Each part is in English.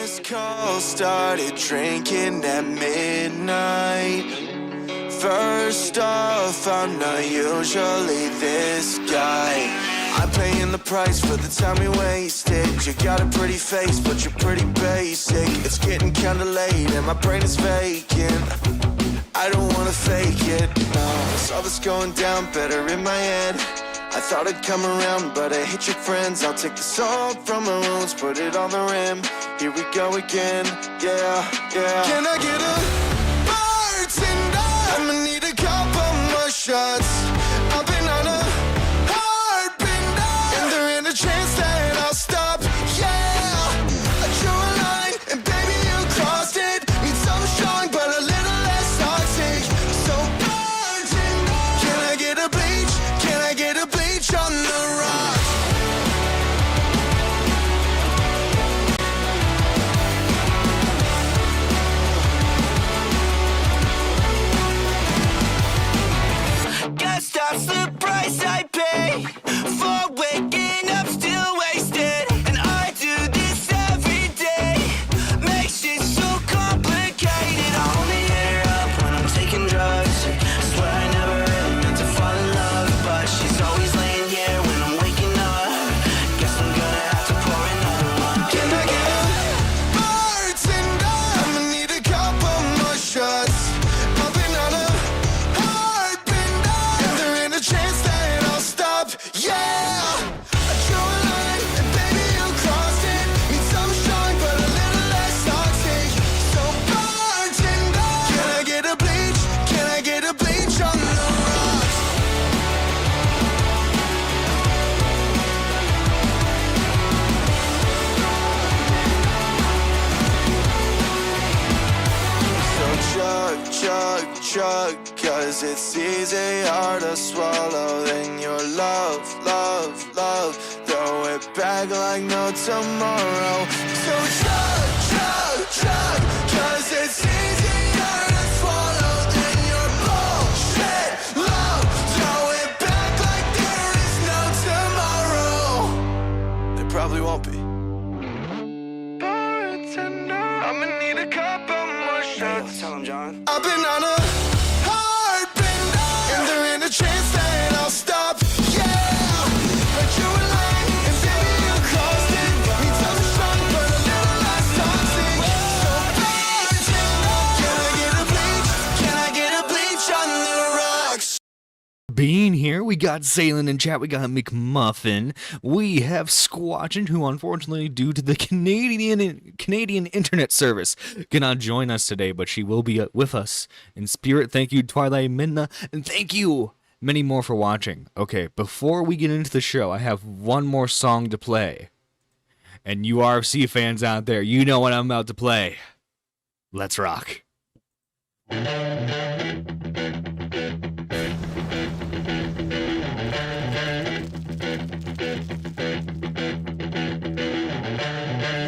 First call started drinking at midnight. First off, I'm not usually this guy. I'm paying the price for the time we wasted. You got a pretty face, but you're pretty basic. It's getting kinda late and my brain is vacant. I don't wanna fake it, no. Saw this going down better in my head. I thought I'd come around, but I hate your friends. I'll take the salt from my wounds, put it on the rim. Here we go again, yeah, yeah. Can I get a bartender? I'ma need a couple more shots. I've been on a hard bender, and there ain't a chance that I'll stop, yeah. I drew a line, and baby you crossed it. Need something strong, but a little less toxic. So bartender, can I get a bleach? Can I get a bleach on the rocks? Guess that's the price I pay for waking up still wasted. And I do this every day, makes it so complicated. I only hit her up when I'm taking drugs. Swear I never really meant to fall in love, but she's always laying here when I'm waking up. Guess I'm gonna have to pour another one. Can I get a bartender? I'ma need a couple more shots. I've been on a hard bender, and there ain't a chance that I'll stop, yeah. I drew a line, and baby you crossed it. Need something strong, but a little less toxic. So bartender, can I get a bleach? Can I get a bleach on the rocks? So chug, cause it's easier to swallow than your love. Throw it back like no tomorrow. So chug, cause it's easier to swallow than your bullshit love. Throw it back like there is no tomorrow. There probably won't be. Bartender, I'ma need a couple more shots. Tell him, John. I've been on a hard bender, and there ain't a chance that I'll stop, yeah. But you were lying, and baby you crossed it. Need something strong, but a little less toxic. So bartender, can I get a bleach? Can I get a bleach on the rocks? Being here, we got Sailing in chat, we got McMuffin, we have Squatchin, who unfortunately, due to the Canadian internet service, cannot join us today, but she will be with us in spirit. Thank you, Twilight Midna, and thank you many more for watching. Okay, before we get into the show, I have one more song to play. And you RFC fans out there, you know what I'm about to play. Let's rock.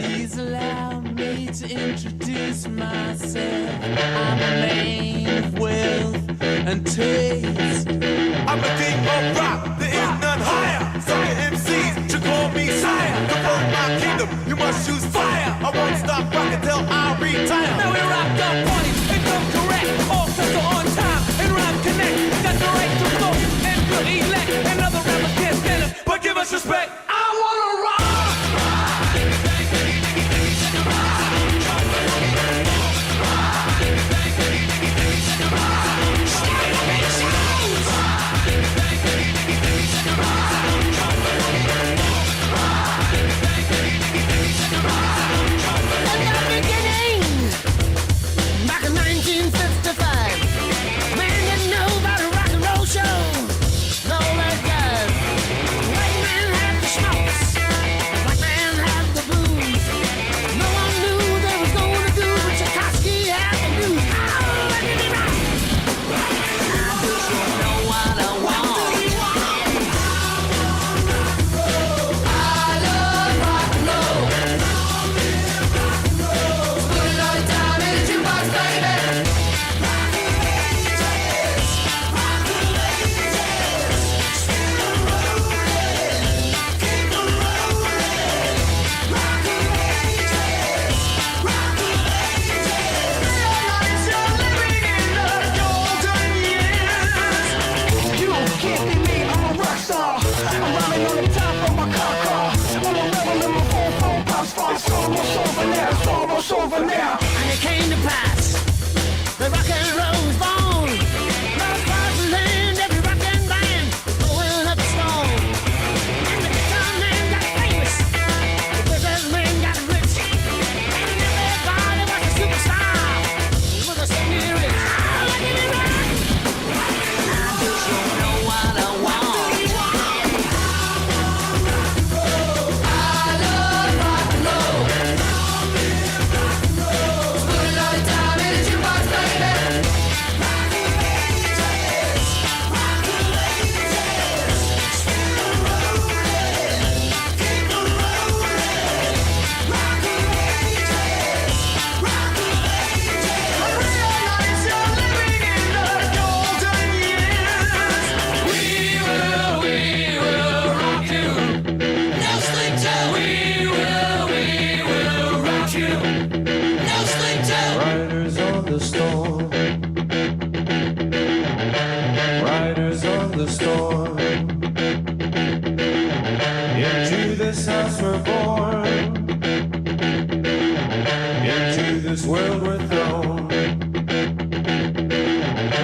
Please allow me to introduce myself. I'm a man of wealth and taste. I'm the king of rock, there is none higher. Sucker MCs should call me sire. To burn my kingdom, you must choose fire. I won't stop rocking till I retire. Now we rock the party and come correct. All sets are on time and rhyme connect. Got the right to vote and we'll elect. And other rappers can't stand us, but give us respect. I wanna rock. over now. And it came to pass. The rock and roll was born. Love across the land, every rock and band was going up a storm. And the guitar man got famous. The businessman got rich. And everybody was a superstar. It was a singing rich. Oh, let me rock. I just don't know what I want. Riders on the storm. Riders on the storm. Into this house we're born. Into this world we're thrown.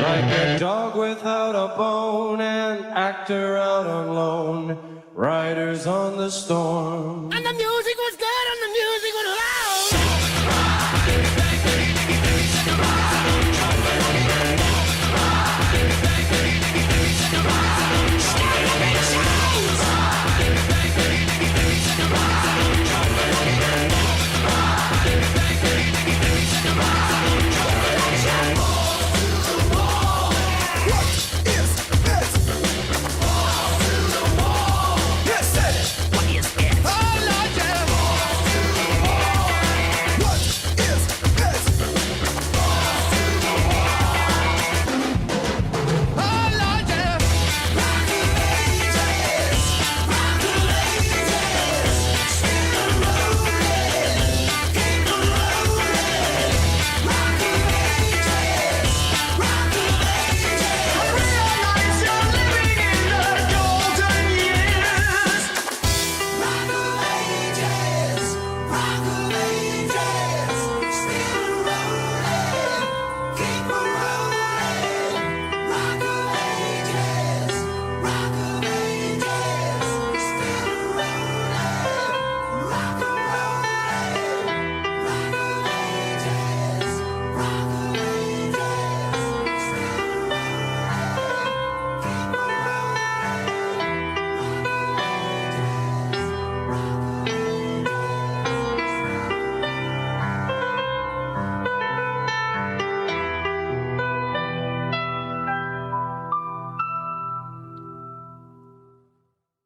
Like a dog without a bone, an actor out on loan. Riders on the storm. And the music was good and the music was loud.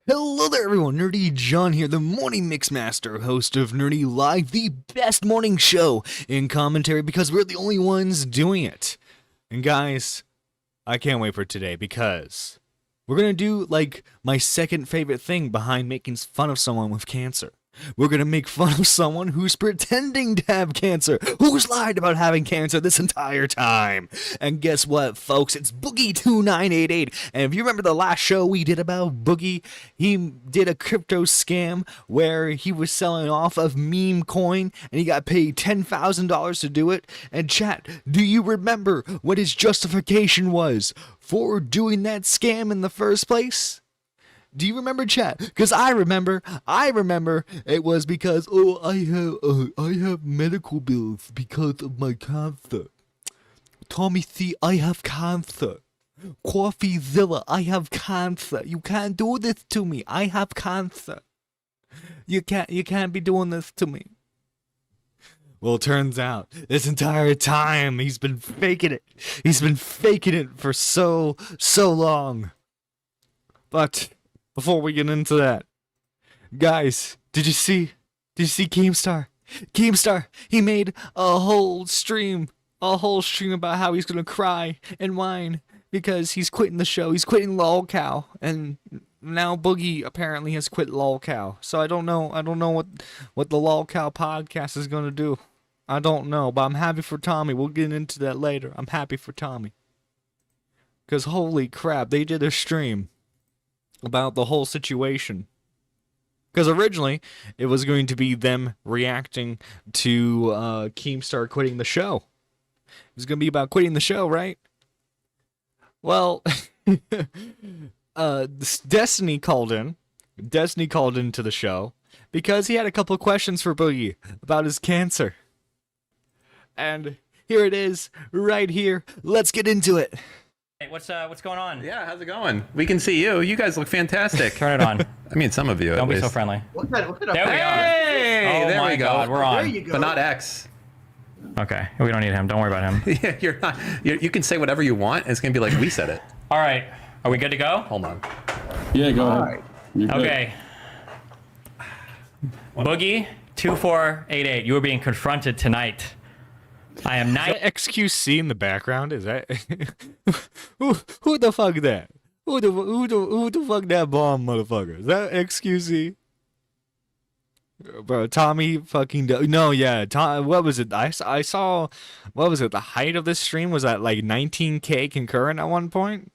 Hello there, everyone. Nerdy John here, the Morning Mixmaster, host of Nerdy Live, the best morning show in commentary because we're the only ones doing it. And guys, I can't wait for today because we're going to do like my second favorite thing behind making fun of someone with cancer. We're going to make fun of someone who's pretending to have cancer, who's lied about having cancer this entire time. And guess what, folks? It's Boogie2988. And if you remember the last show we did about Boogie, he did a crypto scam where he was selling off of meme coin and he got paid $10,000 to do it. And chat, do you remember what his justification was for doing that scam in the first place? Do you remember, chat? Because I remember it was because, I have medical bills because of my cancer. Tommy C, I have cancer. CoffeeZilla, I have cancer. You can't do this to me. I have cancer. You can't be doing this to me. Well, it turns out this entire time he's been faking it. He's been faking it for so long. But before we get into that, guys, did you see Keemstar? Keemstar, he made a whole stream about how he's gonna cry and whine because he's quitting the show. He's quitting LOLcow, and now Boogie apparently has quit LOLcow. So I don't know what the LOLcow podcast is gonna do. I don't know, but I'm happy for Tommy. We'll get into that later. I'm happy for Tommy. Because holy crap, they did a stream about the whole situation. Because originally it was going to be them reacting to Keemstar quitting the show. It was going to be about quitting the show, right? Well, Destiny called in. Destiny called into the show because he had a couple of questions for Boogie about his cancer. And here it is, right here. Let's get into it. Hey, what's going on? Yeah, how's it going? We can see you. You guys look fantastic. Turn it on. I mean, some of you. Don't at be least. so friendly. Look at There we are. Hey, Oh there my we go. God, we're on. There you go. But not X. Okay, we don't need him. Don't worry about him. Yeah, you're not. You can say whatever you want. And it's gonna be like we said it. All right, are we good to go? Hold on. Yeah, go ahead. You're good. Okay. Boogie 2488, you are being confronted tonight. I am Is not. that XQC in the background? Is that who the fuck that? Who the fuck that bomb motherfucker? Is that XQC? Bro, Tommy fucking no, yeah. What was it? I saw. What was it? The height of this stream was at like 19K concurrent at one point.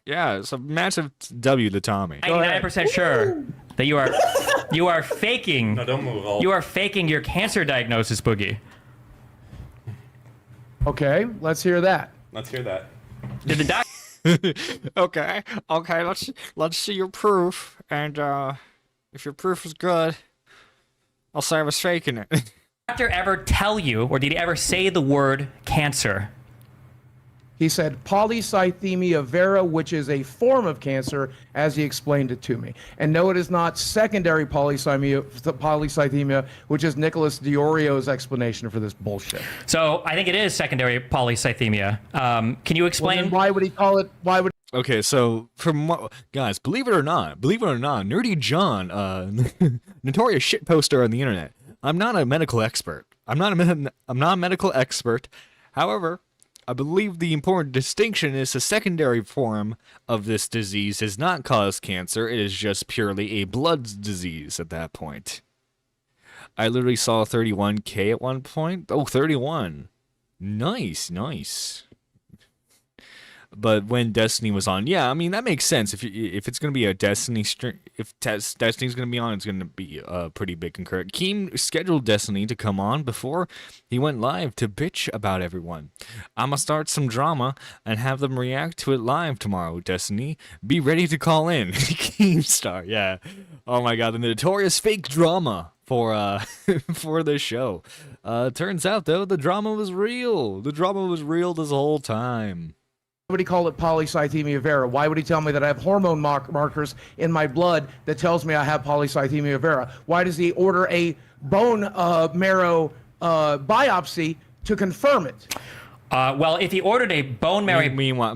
Yeah, it's a massive W to Tommy. 99% sure that you are faking. No, don't move. You are faking your cancer diagnosis, Boogie. Okay, let's hear that. Let's hear that. Did the doc- Okay, let's see your proof, and if your proof is good, I'll say I was faking it. doctor ever tell you, or did he ever say the word cancer? He said polycythemia vera, which is a form of cancer, as he explained it to me. And no, it is not secondary polycythemia, which is Nicholas Diorio's explanation for this bullshit. So I think it is secondary polycythemia. Can you Well, explain? then why would he call it? Why would? Okay, so from what, guys, believe it or not, Nerdy John, notorious shit poster on the internet. I'm not a medical expert. I'm not a medical expert. However, I believe the important distinction is the secondary form of this disease does not cause cancer. It is just purely a blood disease at that point. I literally saw 31K at one point. Oh, 31. Nice. But when Destiny was on, yeah, I mean that makes sense. If it's gonna be a Destiny stream, if Destiny's gonna be on, it's gonna be a pretty big concurrent. Keem scheduled Destiny to come on before he went live to bitch about everyone. I'ma start some drama and have them react to it live tomorrow. Destiny, be ready to call in. Keemstar, yeah. Oh my God, the notorious fake drama for for the show. Turns out though the drama was real. The drama was real this whole time. Why would he call it polycythemia vera? Why would he tell me that I have hormone markers in my blood that tells me I have polycythemia vera? Why does he order a bone marrow biopsy to confirm it? Well, if he ordered a bone marrow, Meanwhile,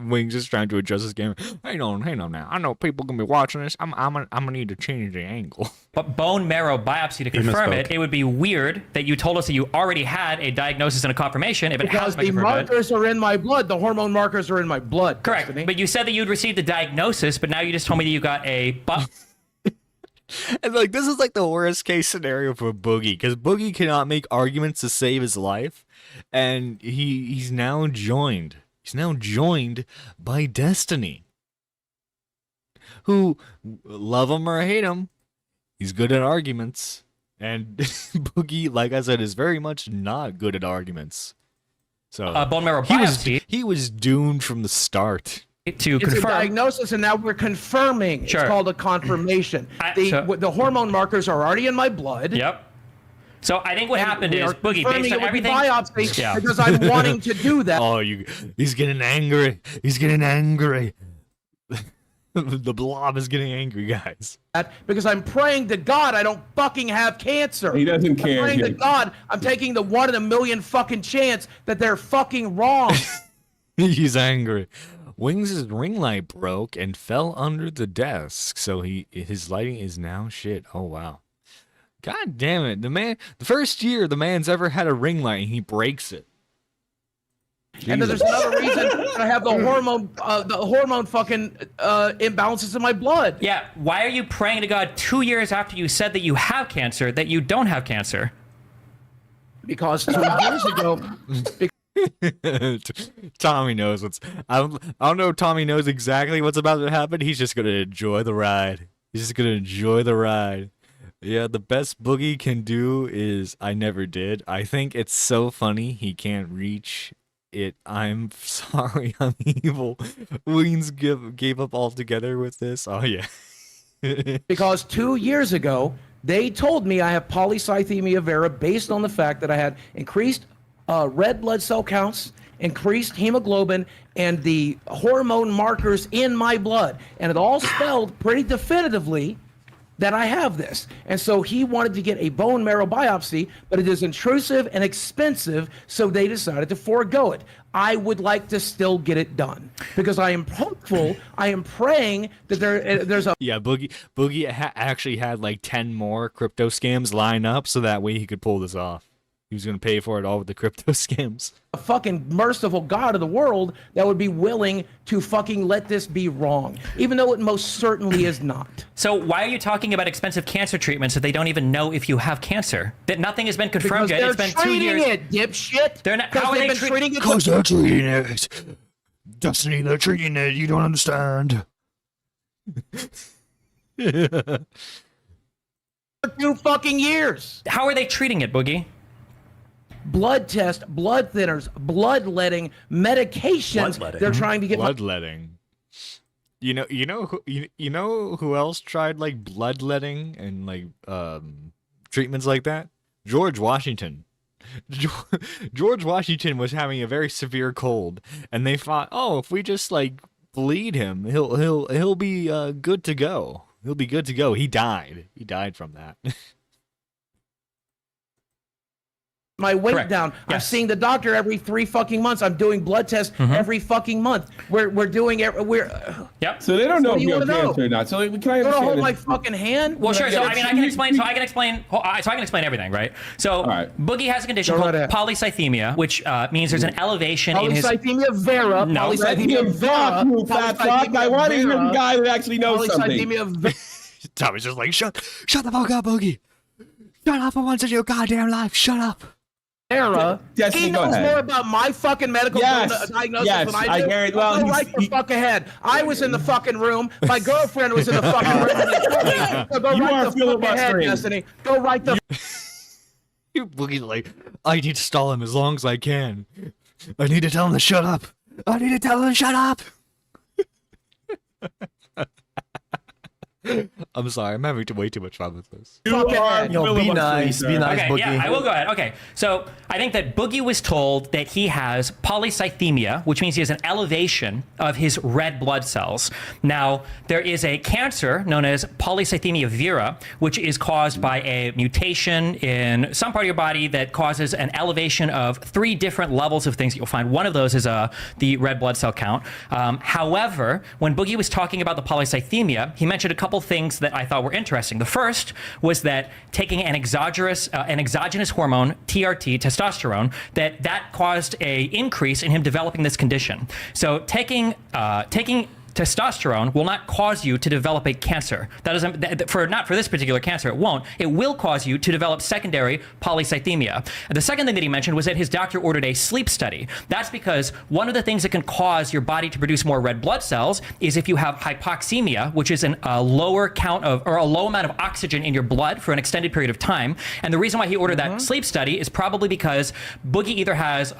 Wings is trying to adjust his game. Hang on now. I know people gonna be watching this. I'm gonna need to change the angle. but bone marrow biopsy to confirm misspoke. it, it would be weird that you told us that you already had a diagnosis and a confirmation. If it Because has the been confirmed. markers are in my blood. The hormone markers are in my blood. Correct. Destiny. But you said that you'd received the diagnosis, but now you just told me that you got a. And like this is like the worst case scenario for Boogie because Boogie cannot make arguments to save his life, and he's now joined. He's now joined by Destiny, who, love him or hate him, he's good at arguments. And Boogie, like I said, is very much not good at arguments. So bone marrow he biopsy he was doomed from the start. to It's a confirm. diagnosis, and now we're confirming. Sure. It's called a confirmation. So- The hormone markers are already in my blood. Yep. So I think what happened We is are Boogie, confirming based on it with everything. biopsy Yeah. because I'm wanting to do that. Oh, he's getting angry. He's getting angry. The blob is getting angry, guys. Because I'm praying to God I don't fucking have cancer. He doesn't I'm care. praying to God I'm taking the 1 in a million fucking chance that they're fucking wrong. He's angry. Wings' ring light broke and fell under the desk, so his lighting is now shit. Oh wow. God damn it. The first year the man's ever had a ring light and he breaks it. And then there's another reason that I have the hormone fucking imbalances in my blood. Yeah. Why are you praying to God 2 years after you said that you have cancer that you don't have cancer? Because 2 years ago, Tommy knows I don't know if Tommy knows exactly what's about to happen. He's just gonna enjoy the ride. He's just gonna enjoy the ride. Yeah, the best Boogie can do is I never did. I think it's so funny he can't reach it. I'm sorry, I'm evil. Wings gave up altogether with this. Oh yeah. Because 2 years ago, they told me I have polycythemia vera based on the fact that I had increased red blood cell counts, increased hemoglobin, and the hormone markers in my blood. And it all spelled pretty definitively that I have this. And so he wanted to get a bone marrow biopsy, but it is intrusive and expensive, so they decided to forego it. I would like to still get it done because I am hopeful, I am praying that there's a Yeah, Boogie actually had like 10 more crypto scams line up so that way he could pull this off. He was going to pay for it all with the crypto scams. fucking merciful God of the world that would be willing to fucking let this be wrong, even though it most certainly is not. So why are you talking about expensive cancer treatments if they don't even know if you have cancer? That nothing has been confirmed yet. It's been 2 years. They're treating it, dipshit. They're not. How are they treating it? Because they're treating it. Destiny, they're treating it. You don't understand. 2 fucking years. How are they treating it, Boogie? Blood test, blood thinners, bloodletting, medications. Bloodletting. They're trying to get Bloodletting. You know who else tried like bloodletting and like treatments like that? George Washington. George Washington was having a very severe cold, and they thought, oh, if we just like bleed him, he'll be good to go. He'll be good to go. He died. He died from that. my weight Correct. down. I'm Yes. seeing the doctor every 3 fucking months. I'm doing blood tests every fucking month. We're doing Yep. So they don't know What if do you you have wanna know? cancer or not. So can I you wanna understand hold this? my fucking hand? Well, sure. So Yeah, I mean, I can explain. So I can explain everything, right? So right. Boogie has a condition Go called right ahead. polycythemia, which means there's an elevation in his. Polycythemia vera. No. Polycythemia vera. You fat fuck. I want to hear a guy that actually knows something. Polycythemia vera. Tommy's just like, shut the fuck up, Boogie. Shut up for once in your goddamn life. Shut up. Destiny, He go knows ahead. more about my fucking medical diagnosis yes, than I I do. hear it. Well, Go he's- right the fuck ahead. I was in the fucking room. My girlfriend was in the fucking room. And they told me, so go You right are the feeling fuck ahead, frustrated. Destiny. Go right the Boogie's like, I need to stall him as long as I can. I need to tell him to shut up. I need to tell him to shut up. I'm sorry, I'm having way too much fun with this. You are Yo, be nice, be nice, Okay, Boogie. yeah, I will go ahead. Okay, so I think that Boogie was told that he has polycythemia, which means he has an elevation of his red blood cells. Now, there is a cancer known as polycythemia vera, which is caused by a mutation in some part of your body that causes an elevation of 3 different levels of things that you'll find. One of those is the red blood cell count. However, when Boogie was talking about the polycythemia, he mentioned a couple things that I thought were interesting. The first was that taking an exogenous hormone, TRT, testosterone, that caused a increase in him developing this condition. So taking testosterone will not cause you to develop a cancer. That doesn't, not for this particular cancer, it won't. It will cause you to develop secondary polycythemia. The second thing that he mentioned was that his doctor ordered a sleep study. That's because one of the things that can cause your body to produce more red blood cells is if you have hypoxemia, which is a lower count of, or a low amount of oxygen in your blood for an extended period of time. And the reason why he ordered that sleep study is probably because Boogie either has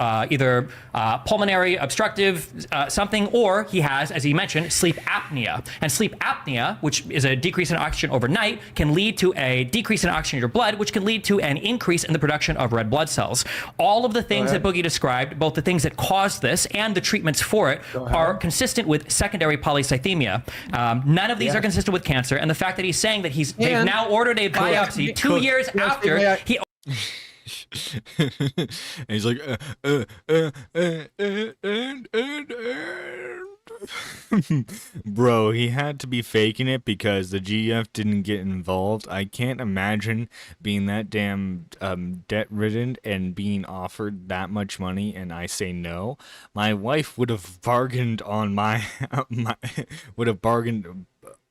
pulmonary obstructive something, or he has, as he mentioned, sleep apnea. And sleep apnea, which is a decrease in oxygen overnight, can lead to a decrease in oxygen in your blood, which can lead to an increase in the production of red blood cells. All of the things that Boogie described, both the things that cause this and the treatments for it, are consistent with secondary polycythemia. None of these are consistent with cancer, and the fact that he's saying that they've now ordered a biopsy 2 years after he. And he's like, bro, he had to be faking it because the GF didn't get involved. I can't imagine being that damn debt-ridden and being offered that much money and I say no. My wife would have bargained on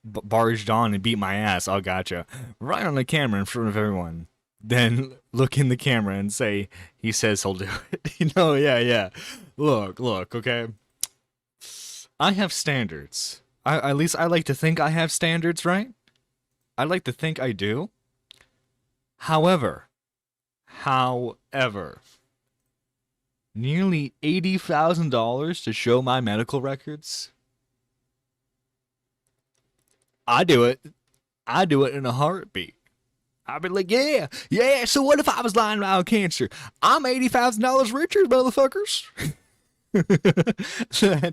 barged on and beat my ass. Oh, gotcha. Right on the camera in front of everyone. Then look in the camera and say, he says he'll do it. Yeah. Look, okay. I have standards. At least I like to think I have standards, right? I'd like to think I do. However, nearly $80,000 to show my medical records. I do it in a heartbeat. I'd be like, yeah. So what if I was lying about cancer? I'm $80,000 richer, motherfuckers.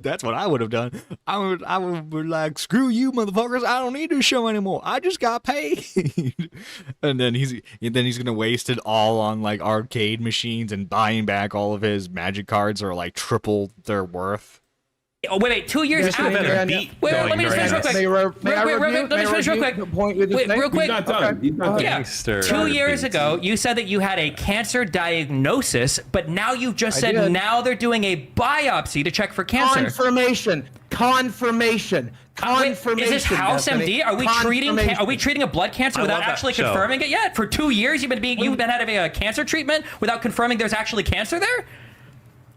That's what I would have done. I would be like, screw you, motherfuckers. I don't need to show anymore. I just got paid. and then he's gonna waste it all on like arcade machines and buying back all of his magic cards are like triple their worth. Oh, wait, 2 years after. Let me just finish real quick. Let me finish real quick. Real quick. He's not done. He's not done. Yeah. 2 years ago, you said that you had a cancer diagnosis, but now you've just said now they're doing a biopsy to check for cancer. Confirmation. Is this House MD? Are we treating a blood cancer without actually confirming it yet? For 2 years, you've been having a cancer treatment without confirming there's actually cancer there?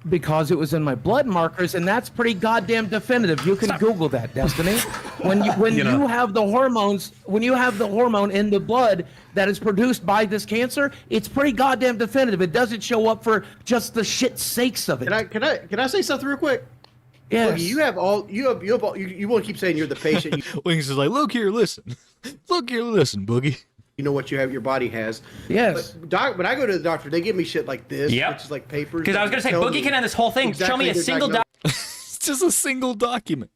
Because it was in my blood markers, and that's pretty goddamn definitive. You can Google that, Destiny. When you have the hormones, when you have the hormone in the blood that is produced by this cancer, it's pretty goddamn definitive. It doesn't show up for just the shit sakes of it. Can I say something real quick? Yes. Boogie, you want to keep saying you're the patient. Wings is like, look here, listen, Boogie. You know what your body has. Yes. But when I go to the doctor, they give me shit like this, which is like papers. Because I was going to say, Boogie can end this whole thing. Show me a single document. It's just a single document.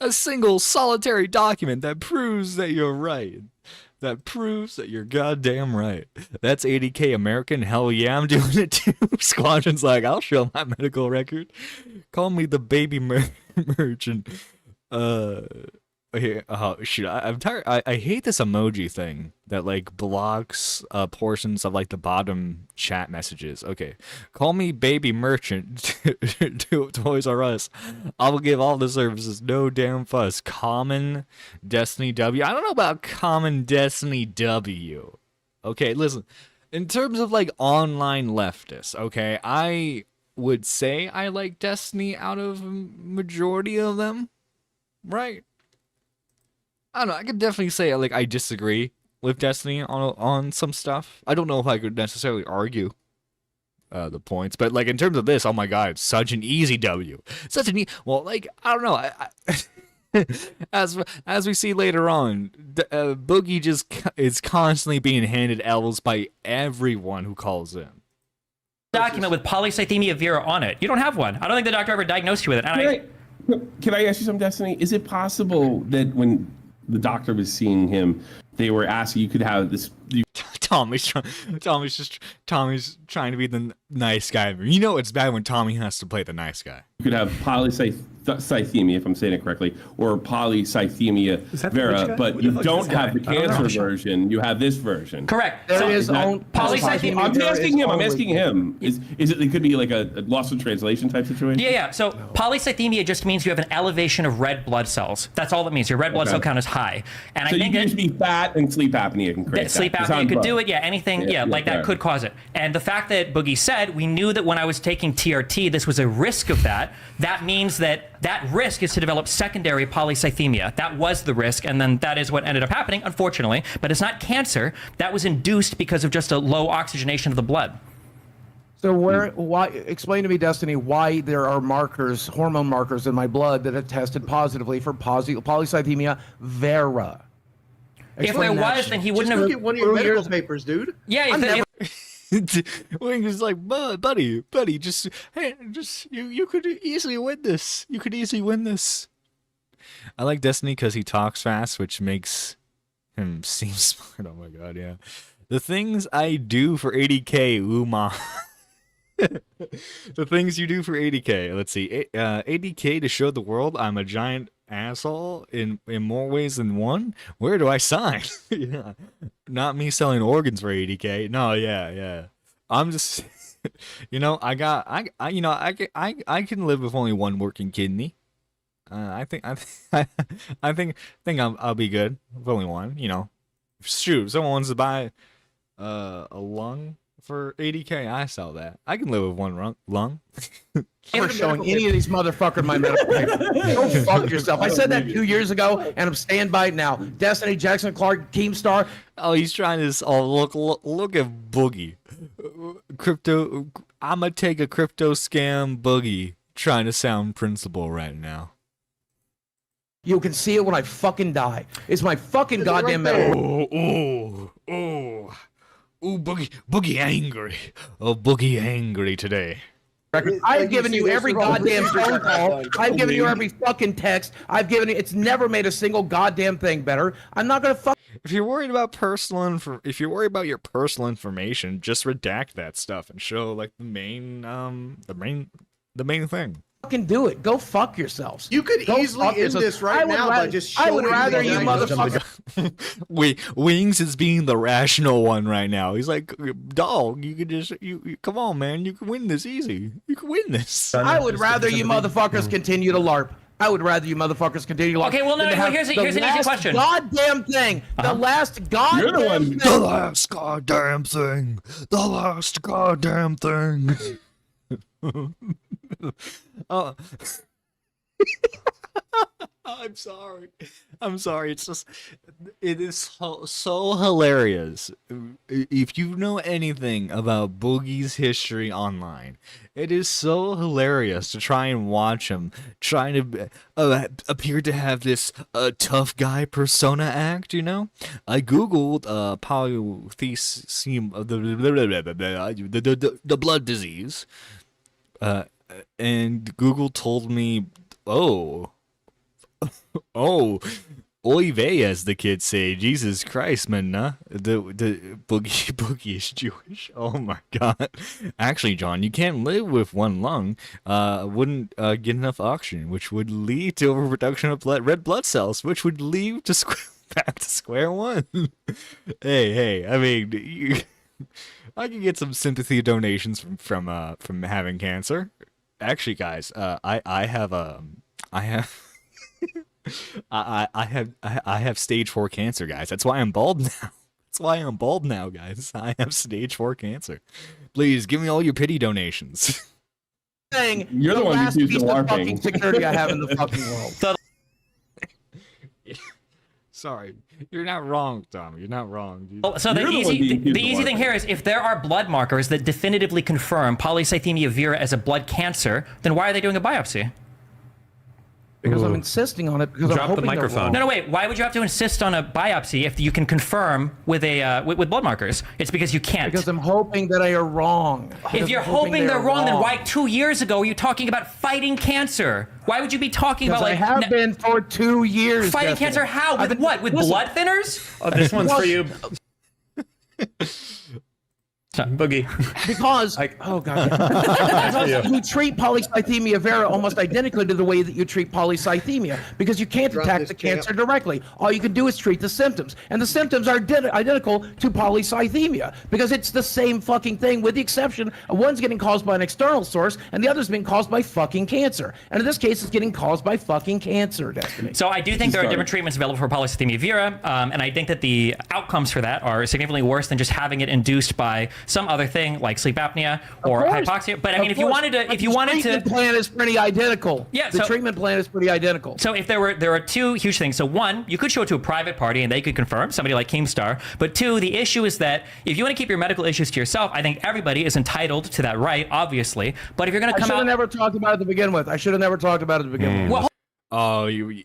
A single solitary document that proves that you're right. That proves that you're goddamn right. That's 80K American. Hell yeah, I'm doing it too. Squadron's like, I'll show my medical record. Call me the baby merchant. Here, oh shoot! I'm tired. I hate this emoji thing that like blocks portions of like the bottom chat messages. Okay, call me baby merchant to Toys R Us. I will give all the services, no damn fuss. Common Destiny W. I don't know about Common Destiny W. Okay, listen. In terms of like online leftists, okay, I would say I like Destiny out of majority of them, right? I don't know. I could definitely say like I disagree with Destiny on some stuff. I don't know if I could necessarily argue the points, but like in terms of this, oh my god, such an easy W. Well, like I don't know. As we see later on, Boogie just is constantly being handed L's by everyone who calls in. Document with polycythemia vera on it. You don't have one. I don't think the doctor ever diagnosed you with it. Can I ask you some, Destiny? Is it possible that when the doctor was seeing him, they were asking you could have this? Tommy's trying to be the nice guy. You know it's bad when Tommy has to play the nice guy. You could have polycythemia, if I'm saying it correctly, or polycythemia vera, but you don't have the cancer version. You have this version. Correct. There is polycythemia. I'm asking him. Is it? It could be like a lost in translation type situation. Yeah. So polycythemia just means you have an elevation of red blood cells. That's all it means. Your red blood cell count is high. And so I think you can just be fat and sleep apnea can create sleep apnea could do it. Yeah. Anything. Yeah. Like that could cause it. And the fact that Boogie said we knew that when I was taking TRT, this was a risk of that. That means that risk is to develop secondary polycythemia. That was the risk, and then that is what ended up happening, unfortunately. But it's not cancer. That was induced because of just a low oxygenation of the blood. So why? Explain to me, Destiny, why there are markers, hormone markers in my blood that have tested positively for polycythemia vera. If there was, then he wouldn't have. Look at one of your medical papers, dude. Yeah. Wing is like, buddy, you could easily win this. You could easily win this. I like Destiny because he talks fast, which makes him seem smart. Oh my god, yeah. The things I do for 80K, Uma. The things you do for 80K. Let's see, 80K to show the world I'm a giant asshole in more ways than one. Where do I sign? Yeah, not me selling organs for 80K. No, yeah. I'm just, I can live with only one working kidney. I think I'll be good with only one. Shoot, if someone wants to buy a lung For 80K, I sell that. I can live with one lung. Never showing any of these motherfuckers my medical paper. Go fuck yourself. I said that 2 years ago, and I'm staying by it now. Destiny, Jackson Clark, Keemstar. Oh, he's trying to. Oh, look at Boogie. Crypto. I'm gonna take a crypto scam Boogie trying to sound principal right now. You can see it when I fucking die. It's my fucking goddamn medical. Oh, Boogie angry. Oh, Boogie angry today. I've given you every goddamn phone call. I've given you every fucking text. I've given you. It's never made a single goddamn thing better. I'm not gonna fuck. If you're worried about if you're worried about your personal information, just redact that stuff and show like the main thing. Fucking do it. Go fuck yourselves. You could easily end this right now by just showing I would rather you motherfuckers. Wings is being the rational one right now. He's like, dog, you can just you come on, man, you can win this easy. You can win this. I would rather you motherfuckers continue to LARP. I would rather you motherfuckers continue to LARP. Okay, well, no, here's an easy question. Goddamn thing. The last goddamn thing. The last goddamn thing. The last goddamn thing. Oh. I'm sorry. It's just, it is so hilarious. If you know anything about Boogie's history online, it is so hilarious to try and watch him trying to appear to have this tough guy persona act, you know? I googled polytheism, the blood disease, and Google told me, oh, oy vey, as the kids say. Jesus Christ, man, the Boogie is Jewish. Oh my God. Actually, John, you can't live with one lung. Wouldn't get enough oxygen, which would lead to overproduction of red blood cells, which would lead to back to square one. hey, I mean, I can get some sympathy donations from having cancer. Actually, guys, I have stage 4 cancer, guys. That's why I'm bald now. Guys. I have stage 4 cancer. Please give me all your pity donations. You're the one who's used the LARPing. Security I have in the fucking world. Sorry, you're not wrong, Tom. You're not wrong. Dude. So the easy thing here is, if there are blood markers that definitively confirm polycythemia vera as a blood cancer, then why are they doing a biopsy? Because I'm insisting on it. Because Drop I'm hoping the microphone. No, wait. Why would you have to insist on a biopsy if you can confirm with with blood markers? It's because you can't. Because I'm hoping that I are wrong. If you're hoping they're wrong, then why 2 years ago were you talking about fighting cancer? Why would you be talking about, like, I have been for 2 years. Fighting cancer? How? With what? With blood thinners? Oh, this one's for you. Boogie. Because, oh God, because you treat polycythemia vera almost identically to the way that you treat polycythemia, because you can't attack the cancer directly. All you can do is treat the symptoms, and the symptoms are identical to polycythemia, because it's the same fucking thing, with the exception of one's getting caused by an external source, and the other's being caused by fucking cancer. And in this case, it's getting caused by fucking cancer, Destiny. So I do think there are different treatments available for polycythemia vera, and I think that the outcomes for that are significantly worse than just having it induced by some other thing like sleep apnea or hypoxia. But I mean, if you wanted to, the treatment plan is pretty identical. Yeah, the treatment plan is pretty identical. So if there are two huge things. So one, you could show it to a private party and they could confirm, somebody like Keemstar. But two, the issue is that if you want to keep your medical issues to yourself, I think everybody is entitled to that right, obviously. But if you're going to come out, I should have never talked about it to begin with. Well, oh, you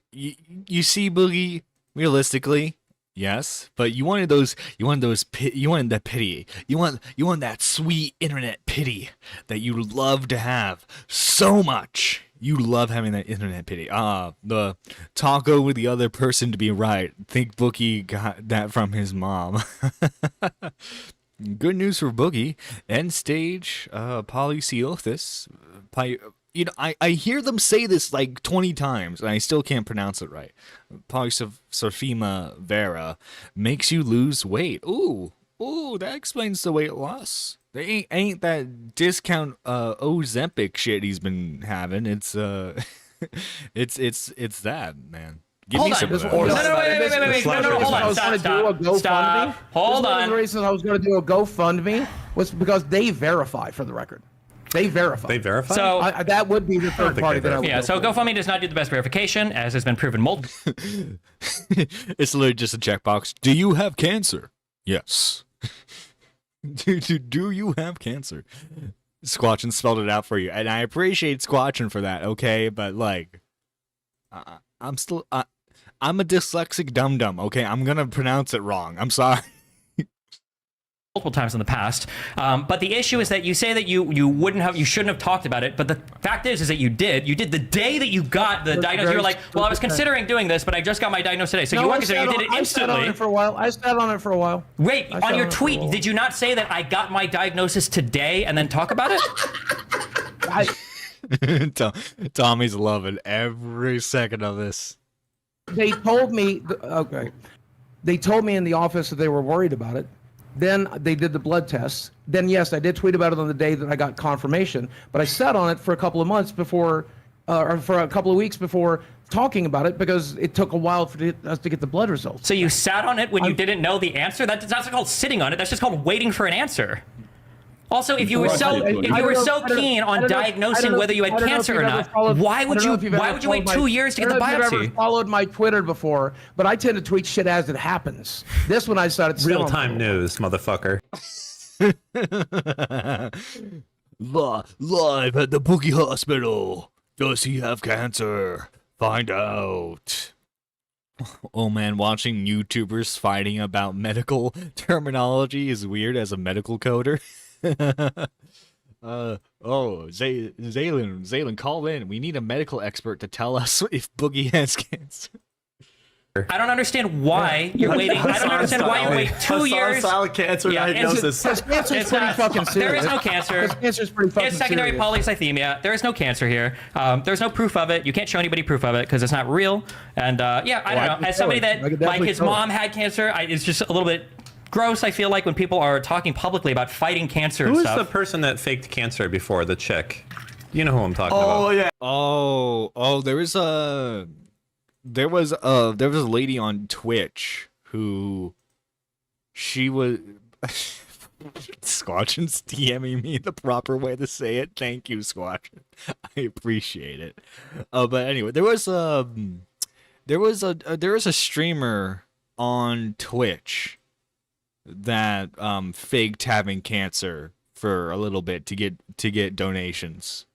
see, Boogie, realistically, yes, but you wanted that pity. You want that sweet internet pity that you love to have so much. You love having that internet pity. The talk over the other person to be right. Think Boogie got that from his mom. Good news for Boogie. End stage polycythemia. You know, I hear them say this like 20 times, and I still can't pronounce it right. Polycythemia vera makes you lose weight. Ooh, that explains the weight loss. They ain't that discount Ozempic shit he's been having. It's it's that, man. Give me some of that. No, wait. No, hold on. Stop. Hold on. One of the reasons I was going to do a GoFundMe was because they verify, for the record. They verify. They verify? So that would be the third party that I would. Yeah, so GoFundMe does not do the best verification, as has been proven multiple. It's literally just a checkbox. Do you have cancer? Yes. Do you have cancer? Squatchin spelled it out for you, and I appreciate Squatchin for that. Okay, but like, I'm a dyslexic dum dum. Okay, I'm gonna pronounce it wrong. I'm sorry. Multiple times in the past, but the issue is that you say that you shouldn't have talked about it, but the fact is that you did the day that you got the diagnosis. You were like, well, I was considering doing this, but I just got my diagnosis today, so you weren't considering. You did it instantly. I sat on it for a while. Wait, on your tweet, did you not say that I got my diagnosis today and then talk about it? Tommy's loving every second of this. They told me, okay. They told me in the office that they were worried about it. Then they did the blood tests. Then, yes, I did tweet about it on the day that I got confirmation, but I sat on it for a couple of months before, or for a couple of weeks before talking about it, because it took a while for us to get the blood results. So you sat on it when you didn't know the answer? That's not called sitting on it. That's just called waiting for an answer. Also, if you were so keen on diagnosing whether you had cancer or not, why would you wait 2 years to get the biopsy? I don't know if you've ever followed my Twitter before, but I tend to tweet shit as it happens. This one I decided to real-time news, motherfucker. Live at the Boogie Hospital. Does he have cancer? Find out. Oh man, watching YouTubers fighting about medical terminology is weird as a medical coder. Zaylin, call in. We need a medical expert to tell us if Boogie has cancer. I don't understand why you're waiting. I don't understand why you wait 2 years. Cancer diagnosis. Cancer is pretty fucking serious. There is no cancer. Cancer is pretty fucking It's secondary polycythemia. There is no cancer here. There's no proof of it. You can't show anybody proof of it because it's not real. And I don't know. As somebody that like his mom had cancer, it's just a little bit gross, I feel like, when people are talking publicly about fighting cancer and stuff. Who is the person that faked cancer before, the chick? You know who I'm talking about. Oh, yeah. Oh, there was a lady on Twitch who she was Squatchin's DMing me the proper way to say it. Thank you, Squatchin. I appreciate it. But anyway, there was a streamer on Twitch that faked having cancer for a little bit to get donations.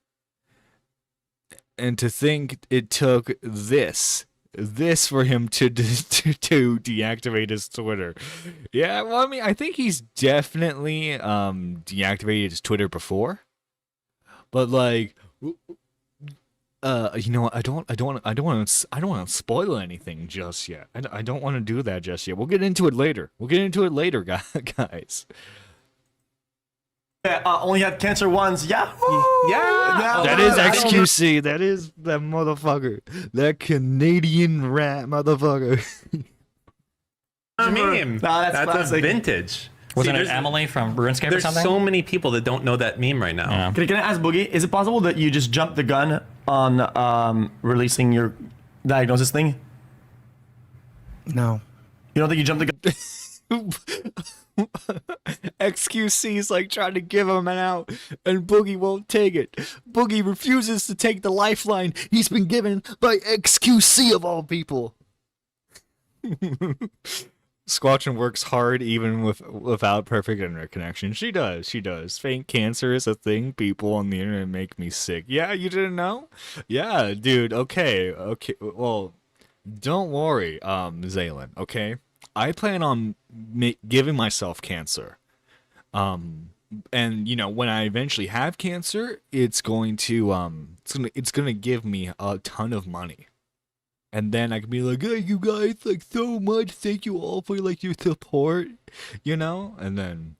And to think it took this for him to deactivate his Twitter. Yeah, well, I mean, I think he's definitely deactivated his Twitter before. But like, you know what? I don't want to spoil anything just yet. I don't want to do that just yet. We'll get into it later. Guys. Yeah, only had cancer once. Yeah. That is XQC. That is that motherfucker. That Canadian rat motherfucker. Meme. That's a vintage. Wasn't it Emily from RuneScape or something? There's so many people that don't know that meme right now. Yeah. Can I ask Boogie, is it possible that you just jumped the gun on releasing your diagnosis thing? No. You don't think you jumped the gun? XQC's like trying to give him an out, and Boogie won't take it. Boogie refuses to take the lifeline he's been given by XQC of all people. Squatchin works hard even without perfect internet connection. She does. Faint cancer is a thing. People on the internet make me sick. Yeah, you didn't know? Yeah, dude. Okay. Well, don't worry, Zaylin. Okay, I plan on giving myself cancer. And you know, when I eventually have cancer, it's going to give me a ton of money. And then I can be like, hey, you guys, like, so much. Thank you all for, like, your support, you know? And then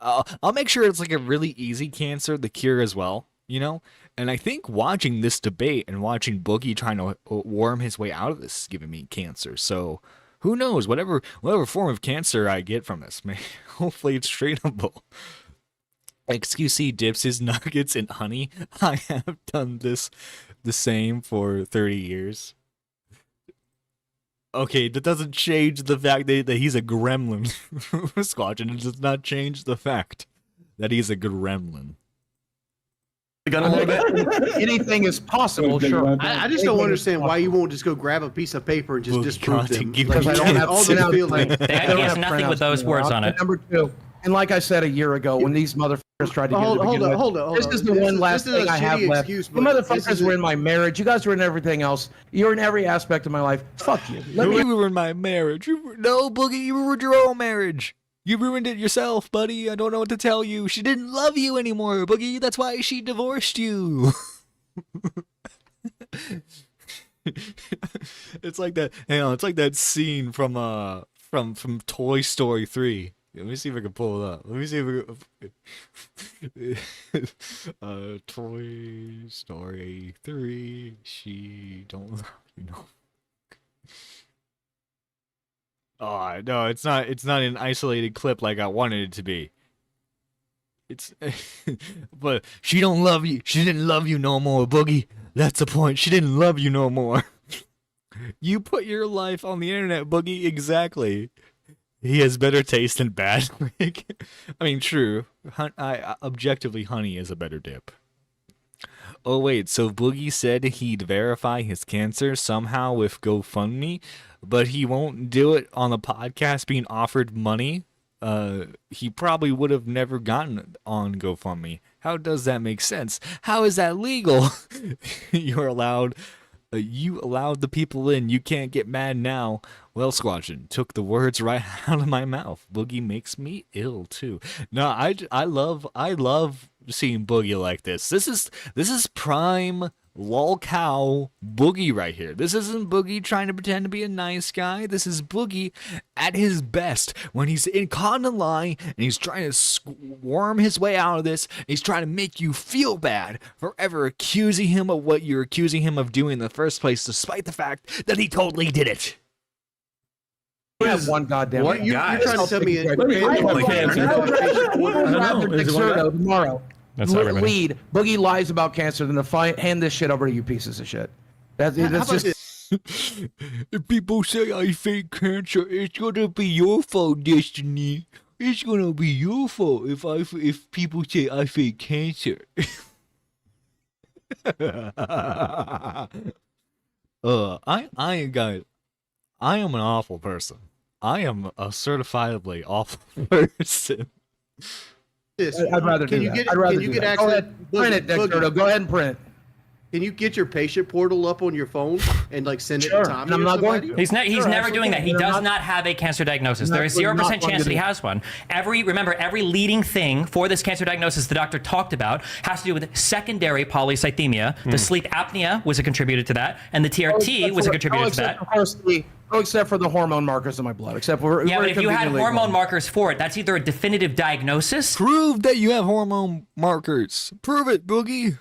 I'll make sure it's, like, a really easy cancer, the cure as well, you know? And I think watching this debate and watching Boogie trying to worm his way out of this is giving me cancer. So who knows? Whatever form of cancer I get from this, man, hopefully it's treatable. XQC dips his nuggets in honey. I have done this the same for 30 years. Okay, that doesn't change the fact that he's a gremlin. Squatch, it does not change the fact that he's a gremlin. The gun a little bit. Anything is possible, sure. I just don't understand why you won't just go grab a piece of paper and just disprove them. Because I don't have all to the feel like. like. He has nothing with those words on it. Number two, and like I said a year ago, when these motherfuckers tried to get Hold on. this is the one last this is thing a I have shitty left. excuse, You but this motherfuckers is were a- in my marriage. You guys were in everything else. You're in every aspect of my life. Fuck you. You ruined my marriage. No, Boogie, you ruined your own marriage. You ruined it yourself, buddy. I don't know what to tell you. She didn't love you anymore, Boogie. That's why she divorced you. It's like that. Hang on, it's like that scene from Toy Story 3. Let me see if I can pull it up. Let me see if I can. Toy Story 3. She don't love you no. Oh no, it's not. It's not an isolated clip like I wanted it to be. It's, but she don't love you. She didn't love you no more, Boogie. That's the point. She didn't love you no more. You put your life on the internet, Boogie. Exactly. He has better taste than bad. I mean, true. Objectively, honey is a better dip. Oh wait, so Boogie said he'd verify his cancer somehow with GoFundMe, but he won't do it on the podcast being offered money? He probably would have never gotten on GoFundMe. How does that make sense? How is that legal? You allowed the people in. You can't get mad now. Well, Squatchin took the words right out of my mouth. Boogie makes me ill too. No, I love seeing Boogie like this. This is prime lolcow Boogie right here. This isn't Boogie trying to pretend to be a nice guy. This is Boogie at his best when he's caught in a lie and he's trying to squirm his way out of this. He's trying to make you feel bad for ever accusing him of what you're accusing him of doing in the first place, despite the fact that he totally did it. You have one goddamn. What you're trying to tell me? Tomorrow. That's everybody. Lead. Boogie lies about cancer, then hand this shit over to you pieces of shit. That's just. If people say I fake cancer, it's gonna be your fault, Destiny. It's gonna be your fault if people say I fake cancer. I am an awful person. I am a certifiably awful person. I'd rather do that. I'd rather do that. Go ahead, print it, Dexterdo. Go ahead and print it. Can you get your patient portal up on your phone and like send it Sure, to Tommy? and I'm or not going somebody? to. He's never doing that. He does not have a cancer diagnosis. There is 0% chance that he has one. Every leading thing for this cancer diagnosis the doctor talked about has to do with secondary polycythemia. The sleep apnea was a contributor to that, and the TRT was a contributor to that. Except for the hormone markers in my blood. Except for Yeah, but if you had hormone markers for it, that's either a definitive diagnosis. Prove that you have hormone markers. Prove it, Boogie.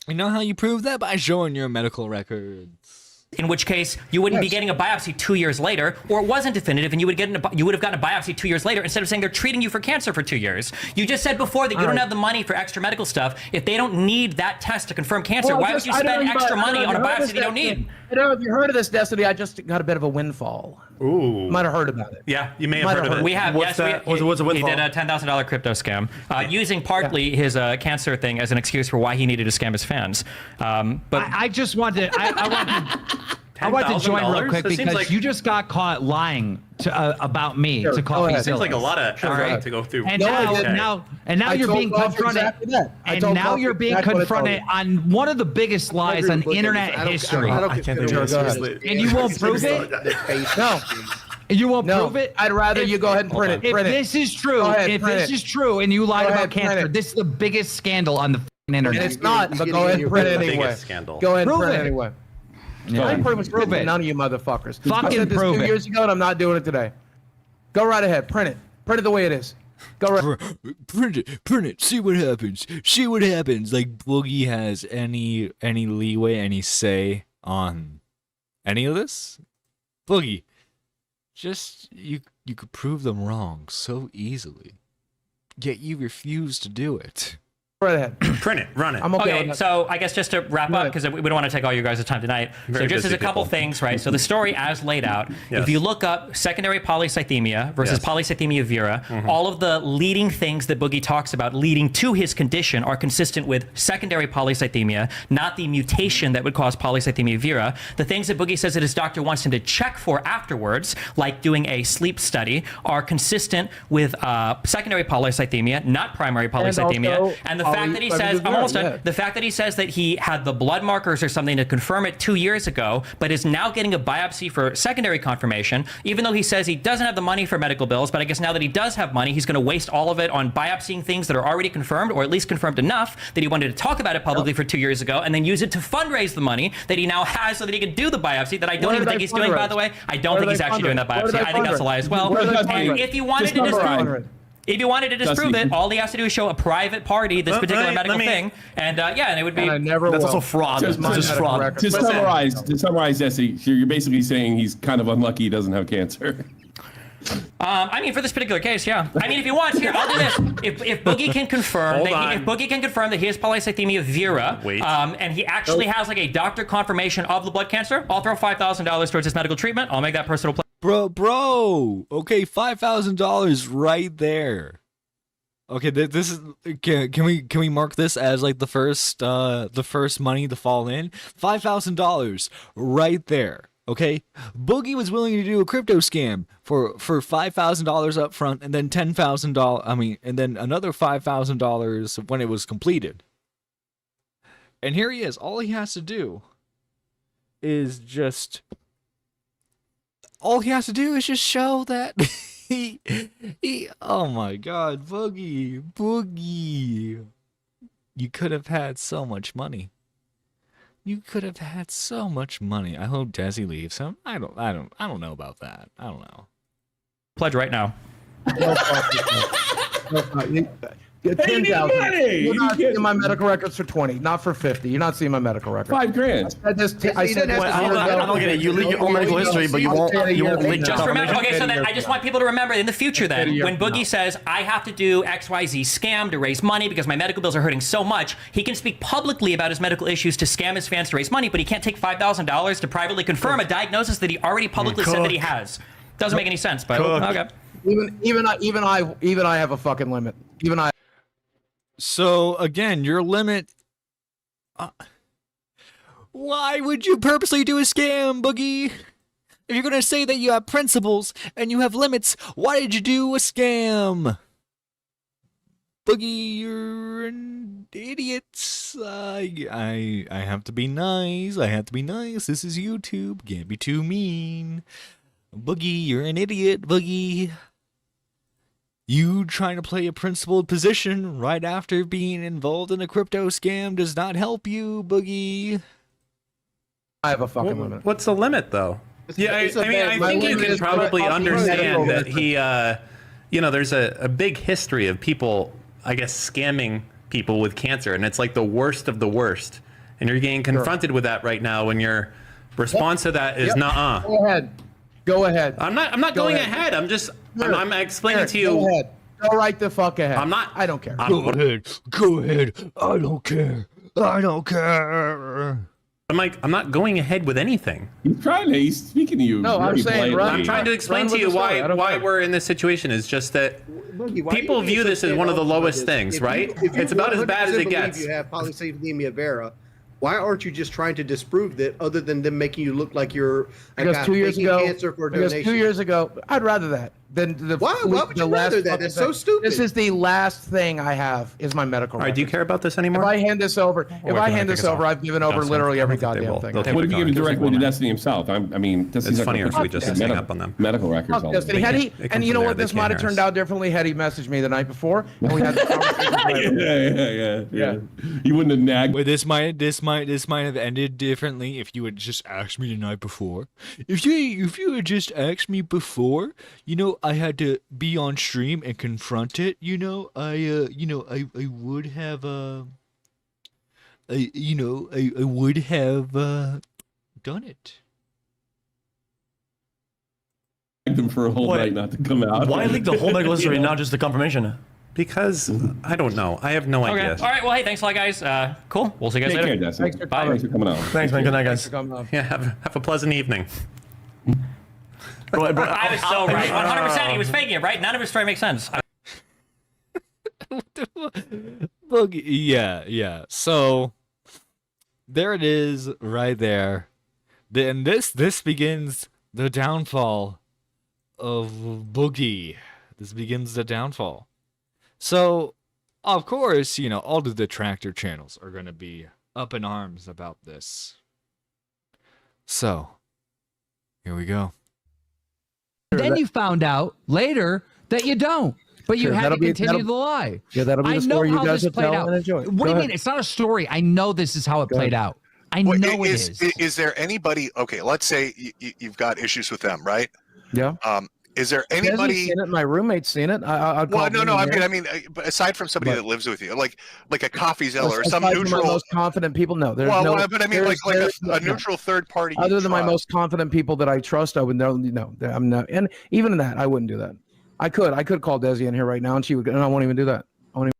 You know how you prove that? By showing your medical records. In which case, you wouldn't be getting a biopsy 2 years later, or it wasn't definitive, and you would have gotten a biopsy 2 years later instead of saying they're treating you for cancer for 2 years. You just said before that you don't have the money for extra medical stuff. If they don't need that test to confirm cancer, why would you spend extra money on a biopsy they don't need? I don't know if you heard of this, Destiny. I just got a bit of a windfall. Ooh. Might have heard about it. Yeah, you may have heard of it. We have. What's that? What's a He windfall? did a $10,000 crypto scam, using partly his cancer thing as an excuse for why he needed to scam his fans. But I just wanted. I want to join real quick That seems because like- you just got caught lying to about me to Coffee Seems like a lot of effort to go through. And Okay. now I you're told being Coffee confronted. exactly that. I And told now Coffee you're being exactly what I told confronted on one of the biggest lies on internet history. I don't I can't take consider this it seriously. And you won't prove it? No. You won't No. prove it? I'd rather you go ahead and print it. If Print it. this is true, Go ahead, if print this it. is true and you lied Go about ahead, print cancer, it. this is the biggest scandal on the And internet. it's not, but you're go ahead getting and print it the anyway. biggest scandal. Go ahead and Prove print it it. anyway. Yeah. I pretty much Prove proved it. it. None of you motherfuckers. I Fucking said this prove 2 it. years ago, and I'm not doing it today. Go right ahead. Print it. Print it the way it is. Go right. Print it. See what happens. See what happens. Like Boogie has any leeway, any say on any of this? Boogie, just you could prove them wrong so easily. Yet you refuse to do it. right ahead. Print it, run it. I'm okay. Okay, so I guess just to wrap up, because we don't want to take all you guys' time tonight. Very so just as busy a couple people. things, right? So the story as laid out, Yes. if you look up secondary polycythemia versus Yes. polycythemia vera, all of the leading things that Boogie talks about leading to his condition are consistent with secondary polycythemia, not the mutation that would cause polycythemia vera. The things that Boogie says that his doctor wants him to check for afterwards, like doing a sleep study, are consistent with secondary polycythemia, not primary polycythemia. also And the fact that he says, I'm almost done. yeah. The fact that he says that he had the blood markers or something to confirm it 2 years ago, but is now getting a biopsy for secondary confirmation, even though he says he doesn't have the money for medical bills, but I guess now that he does have money, he's going to waste all of it on biopsying things that are already confirmed, or at least confirmed enough that he wanted to talk about it publicly for 2 years ago, and then use it to fundraise the money that he now has so that he can do the biopsy that I don't Where even did think they he's doing, by fundraise? the way. I don't Where think did he's they actually doing that fundraise? Where did biopsy. they I think that's a lie as well. Where did they And fundraise? if you wanted Just to disprove summarize. if you wanted to disprove Justin, it, all he has to do is show a private party this particular let medical me- thing, and and it would be. And I never That's will. also fraud. Just- That's just medical fraud. records. To summarize, Jesse, you're basically saying he's kind of unlucky he doesn't have cancer. I mean, for this particular case, yeah. I mean, if he wants, here, I'll do this. If Boogie can confirm Hold that on. if Boogie can confirm that he has polycythemia vera, Wait. and he actually has like a doctor confirmation of the blood cancer, I'll throw $5,000 towards his medical treatment. I'll make that personal play. Bro. Okay, $5,000 right there. Okay, this is can we mark this as like the first money to fall in? $5,000 right there. Okay, Boogie was willing to do a crypto scam for $5,000 up front, and then $10,000. I mean, and then another $5,000 when it was completed. And here he is. All he has to do is just show that he oh my god, Boogie, you could have had so much money. You could have had so much money. I hope Desi leaves him. I don't know about that. I don't know. Pledge right now. No fucking Get Hey, you need 10,000. money. You're not You can't- seeing my medical records for 20, not for 50. You're not seeing my medical records. $5,000. I said this. I don't get it. You leak your own medical history, but you won't leak Just remember, confirmation. okay, so then I just want people to remember in the future then, when Boogie says, I have to do XYZ scam to raise money because my medical bills are hurting so much, he can speak publicly about his medical issues to scam his fans to raise money, but he can't take $5,000 to privately confirm a diagnosis that he already publicly said that he has. Doesn't make any sense, but okay. Even I have a fucking limit. Even I. So again, your limit. Why would you purposely do a scam, Boogie? If you're gonna say that you have principles and you have limits, why did you do a scam? Boogie, you're an idiot. I have to be nice. I have to be nice. This is YouTube. Can't be too mean. Boogie, you're an idiot, Boogie. You trying to play a principled position right after being involved in a crypto scam does not help you, Boogie. I have a fucking limit. What's the limit, though? Yeah, I my think you limit can is probably my understand medical that he, there's a big history of people, I guess, scamming people with cancer, and it's like the worst of the worst. And you're getting confronted with that right now, and your response to that is nuh-uh. Go ahead. Go ahead. I'm not going ahead. I'm just, I'm explaining to you. Go ahead. Go right the fuck ahead. I'm not. I don't care. Go ahead. Go ahead. I don't care. I don't care. I'm not going ahead with anything. He's trying to. He's speaking to you. No, I'm very saying, politely. I'm trying to explain to you why we're in this situation. Is just that Boogie, why people are you being view so this as one of the standoffish about lowest this? things, If you- right? if you It's about as bad as 100% it believe gets. You have polycythemia vera. Why aren't you just trying to disprove that, other than them making you look like you're a Because guy 2 years faking ago, cancer for a because donation? 2 years ago, I'd rather that than the. Why would you last rather that? fucking That's so thing. stupid. This is the last thing I have is my medical. All right, do you records. care about this If anymore? I hand this over, I've given over No, literally every they goddamn will. thing. They'll take What if the you give it car. directly to Destiny himself? I mean, Destiny's It's not funnier gonna if we just protect hang up on them. medical records. Fuck all Destiny. the Had time. he, It comes and you know from what? there, This they might can't have hear turned us. out differently had he messaged me the night before, and we had the conversation. Yeah. You wouldn't have nagged. Wait, this might have ended differently if you had just asked me the night before. If you had just asked me before, I had to be on stream and confront it. I would have I would have done it. Them for a whole night not to come out. Why leak the whole medical history, not just the confirmation? Because I don't know. I have no Okay. idea. All right. Well, hey, thanks a lot, guys. Cool. We'll see you guys Take later. care, Destiny. Bye. Thanks for coming on. Thanks, man. Good night, guys. Yeah, have a pleasant evening. Bro, I was so right. 100%. He was faking it, right? None of his story makes sense. Boogie, yeah. So there it is, right there. Then this begins the downfall of Boogie. This begins the downfall. So, of course, all the detractor channels are going to be up in arms about this. So, here we go. Then you found out later that you don't. But you had to continue the lie. Yeah, that'll be the story you guys will tell and enjoy. What do you mean? It's not a story. I know this is how it played out. I know it is. Is there anybody? Okay, let's say you've got issues with them, right? Yeah. Is there He hasn't anybody? seen it. My roommate's seen it. Well, no. I mean, but aside from somebody that lives with you, like a coffee zeller or some aside from neutral. my most confident people, no. There's Well, no. but I mean, like a neutral third party. Other than my most confident people that I trust, I would know. No, I'm not. And even in that, I wouldn't do that. I could call Desi in here right now, and she would. And I won't even do that. I won't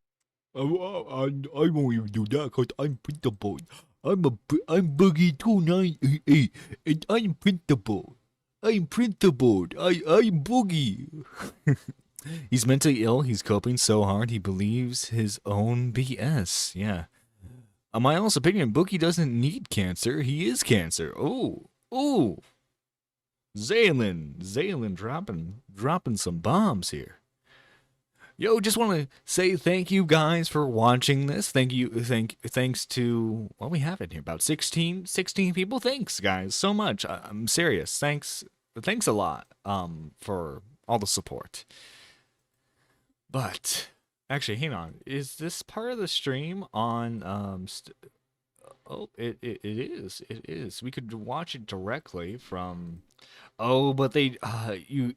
even do that because I'm printable. I'm Boogie 298, and I'm printable. I'm printable. I'm Boogie. He's mentally ill. He's coping so hard he believes his own BS. Yeah. My honest opinion, Boogie doesn't need cancer. He is cancer. Oh. Zaylin dropping some bombs here. Yo, just want to say thank you guys for watching this. Thanks to, well, we have it here, about 16 people. Thanks, guys, so much. I'm serious. Thanks a lot for all the support. But actually, hang on. Is this part of the stream on oh, it is. We could watch it directly from. Oh, but they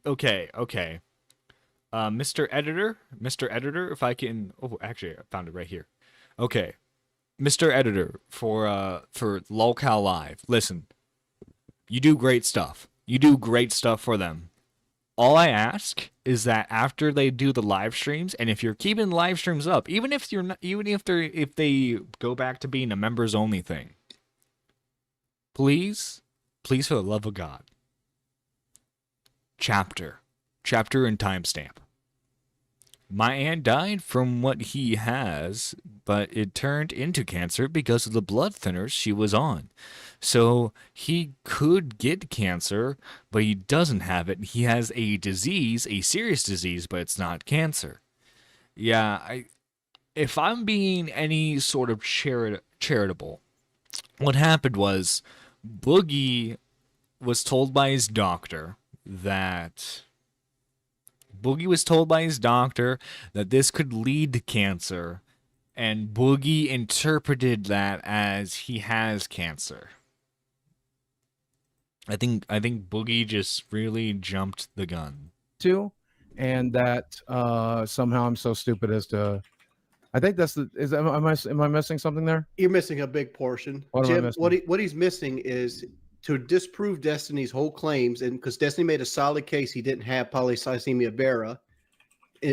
okay. Mr. Editor, if I can. Oh, actually, I found it right here. Okay, Mr. Editor for Lolcow Live. Listen, you do great stuff. You do great stuff for them. All I ask is that after they do the live streams, and if you're keeping live streams up, even if they go back to being a members only thing, please, for the love of God, chapter and timestamp. My aunt died from what he has, but it turned into cancer because of the blood thinners she was on. So he could get cancer, but he doesn't have it. He has a disease, a serious disease, but it's not cancer. Yeah, if I'm being any sort of charitable, what happened was Boogie was told by his doctor that this could lead to cancer, and Boogie interpreted that as he has cancer. I think Boogie just really jumped the gun. too, and that somehow I'm so stupid as to. I think that's the. Am I missing something there? You're missing a big portion. What am I Jim, missing? what he's missing is to disprove Destiny's whole claims, and because Destiny made a solid case he didn't have polycythemia vera.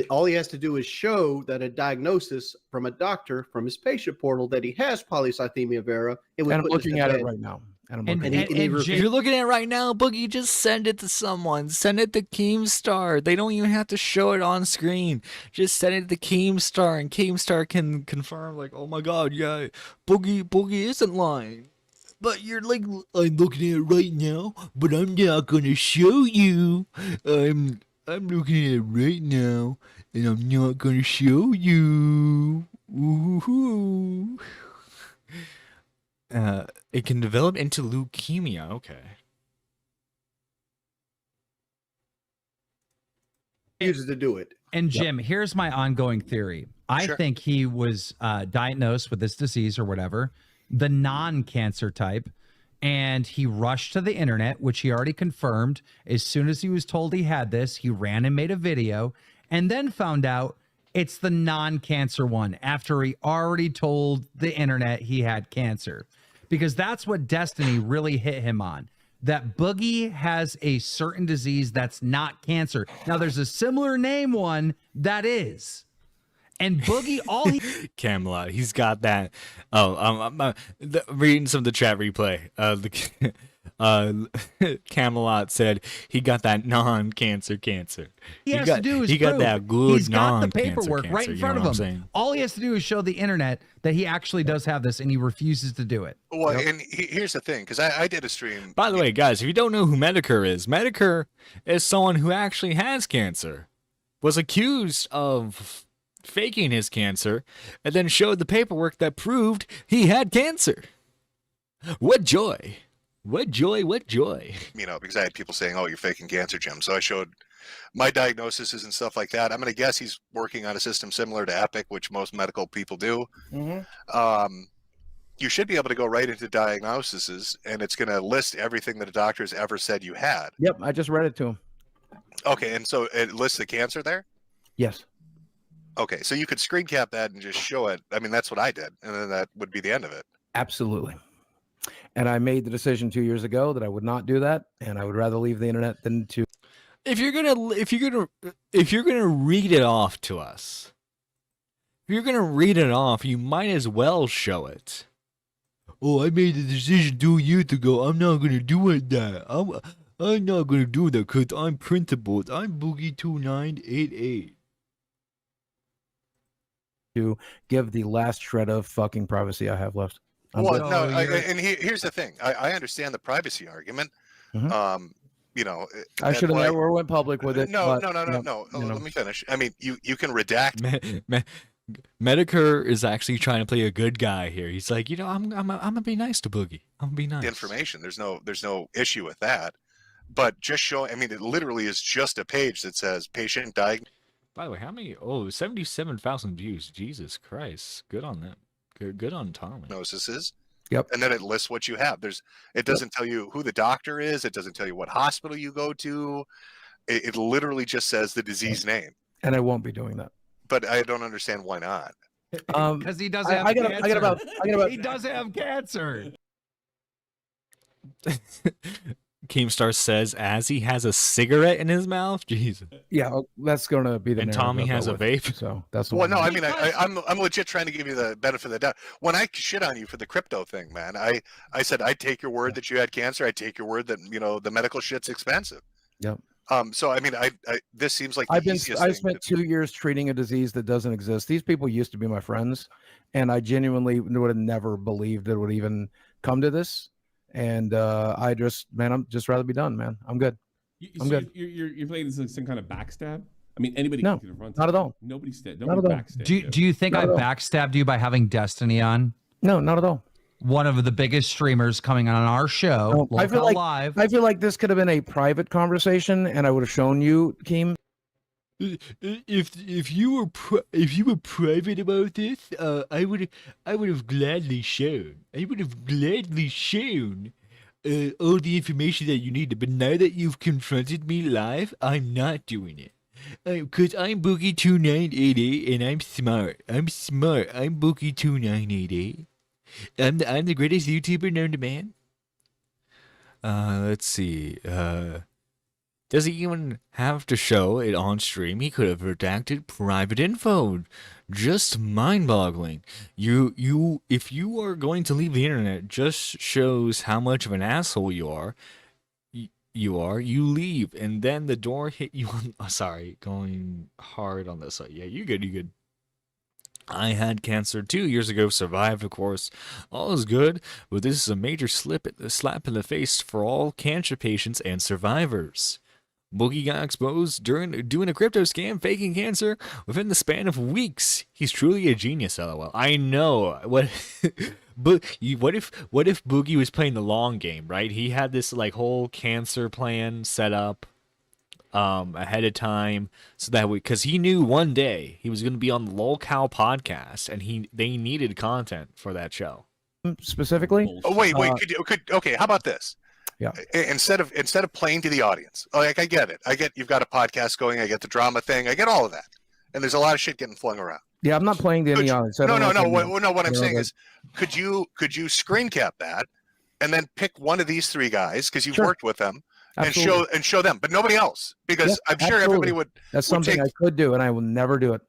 All he has to do is show that a diagnosis from a doctor from his patient portal that he has polycythemia vera. And I'm looking at it right now. If you're looking at it right now, Boogie, just send it to someone. Send it to Keemstar. They don't even have to show it on screen. Just send it to Keemstar, and Keemstar can confirm, like, oh my God, yeah, Boogie isn't lying. But you're like, I'm looking at it right now, but I'm not gonna show you. I'm looking at it right now, and I'm not gonna show you. Ooh. It can develop into leukemia. Okay. Uses to do it. And Jim, here's my ongoing theory. I think he was diagnosed with this disease or whatever, the non-cancer type, and he rushed to the internet, which he already confirmed. As soon as he was told he had this, he ran and made a video, and then found out it's the non-cancer one after he already told the internet he had cancer. Because that's what Destiny really hit him on. That Boogie has a certain disease that's not cancer. Now, there's a similar name one that is. And Boogie, all he Camelot. He's got that. Oh, reading some of the chat replay. Camelot said he got that non-cancer cancer. he has to do is he got prove that good he's got the non-cancer paperwork right in cancer, front you know of what I'm him. saying? All he has to do is show the internet that he actually does have this, and he refuses to do it. Well, and here's the thing, because I did a stream. By the way, guys, if you don't know who Medicare is someone who actually has cancer, was accused of faking his cancer, and then showed the paperwork that proved he had cancer. What joy! What joy! What joy! You know, because I had people saying, "Oh, you're faking cancer, Jim." So I showed my diagnoses and stuff like that. I'm going to guess he's working on a system similar to Epic, which most medical people do. You should be able to go right into diagnoses, and it's going to list everything that a doctor has ever said you had. Yep, I just read it to him. Okay, and so it lists the cancer there? Yes. Okay, so you could screen cap that and just show it. I mean, that's what I did, and then that would be the end of it. Absolutely. And I made the decision 2 years ago that I would not do that, and I would rather leave the internet than to. If you're gonna read it off to us, if you're gonna read it off, you might as well show it. Oh, I made the decision 2 years ago. I'm not gonna do it. I'm not gonna do that because I'm principled. I'm Boogie2988. To give the last shred of fucking privacy I have left. Well, no, and here's the thing. I understand the privacy argument. You know, I should have never went public with it. No. but, No. Let me finish. I mean, you can redact. Medicare is actually trying to play a good guy here. He's like, you know, I'm gonna be nice to Boogie. I'm gonna be nice. Information. There's no issue with that. But just showing. I mean, it literally is just a page that says patient diagnosed. By the way, how many? Oh, 77,000 views. Jesus Christ. Good on them. Good on Tommy. Diagnoses. Yep. And then it lists what you have. It doesn't tell you who the doctor is. It doesn't tell you what hospital you go to. It literally just says the disease name. And I won't be doing that. But I don't understand why not. Because he does have cancer. He does have cancer. Keemstar says as he has a cigarette in his mouth. Jesus. Yeah, that's going to be the. And Tommy has a vape. So that's the well. one. No, I mean, I'm legit trying to give you the benefit of the doubt. When I shit on you for the crypto thing, man, I said I'd take your word that you had cancer. I'd take your word that the medical shit's expensive. Yep. So I mean, this seems like I spent 2 years treating a disease that doesn't exist. These people used to be my friends, and I genuinely would have never believed it would even come to this. And I'm just rather be done, man. I'm good. I'm good. You're playing this as some kind of backstab. I mean, anybody No, can confront. not at all. Nobody's Not at all. backstab. Do you think Not I at all. backstabbed you by having Destiny on? No, not at all. One of the biggest streamers coming on our show, No, I feel Local like Live. I feel like this could have been a private conversation, and I would have shown you, Keem. If you were private about this, I would have gladly shown. I would have gladly shown all the information that you needed. But now that you've confronted me live, I'm not doing it. Because I'm Boogie2988 and I'm smart. I'm Boogie2988. I'm the greatest YouTuber known to man. Let's see. Does he even have to show it on stream? He could have redacted private info. Just mind-boggling. If you are going to leave the internet, just shows how much of an asshole you are. You leave, and then the door hit you on. Oh, sorry, going hard on this. Yeah, you good. I had cancer 2 years ago, survived, of course. All is good, but this is a major slap in the face for all cancer patients and survivors. Boogie got exposed during doing a crypto scam, faking cancer within the span of weeks. He's truly a genius, lol. I know. What if Boogie was playing the long game, right? He had this like whole cancer plan set up ahead of time, so that because he knew one day he was going to be on the Lolcow podcast, and they needed content for that show. Specifically? Oh wait, okay. How about this? Yeah. Instead of playing to the audience, like I get it. I get you've got a podcast going. I get the drama thing. I get all of that. And there's a lot of shit getting flung around. Yeah, I'm not playing to any audience. No. What I'm saying is, could you screen cap that, and then pick one of these three guys because you've worked with them, Absolutely. and show them, but nobody else, because Yeah, I'm sure absolutely. everybody would. That's something I could do, and I will never do it.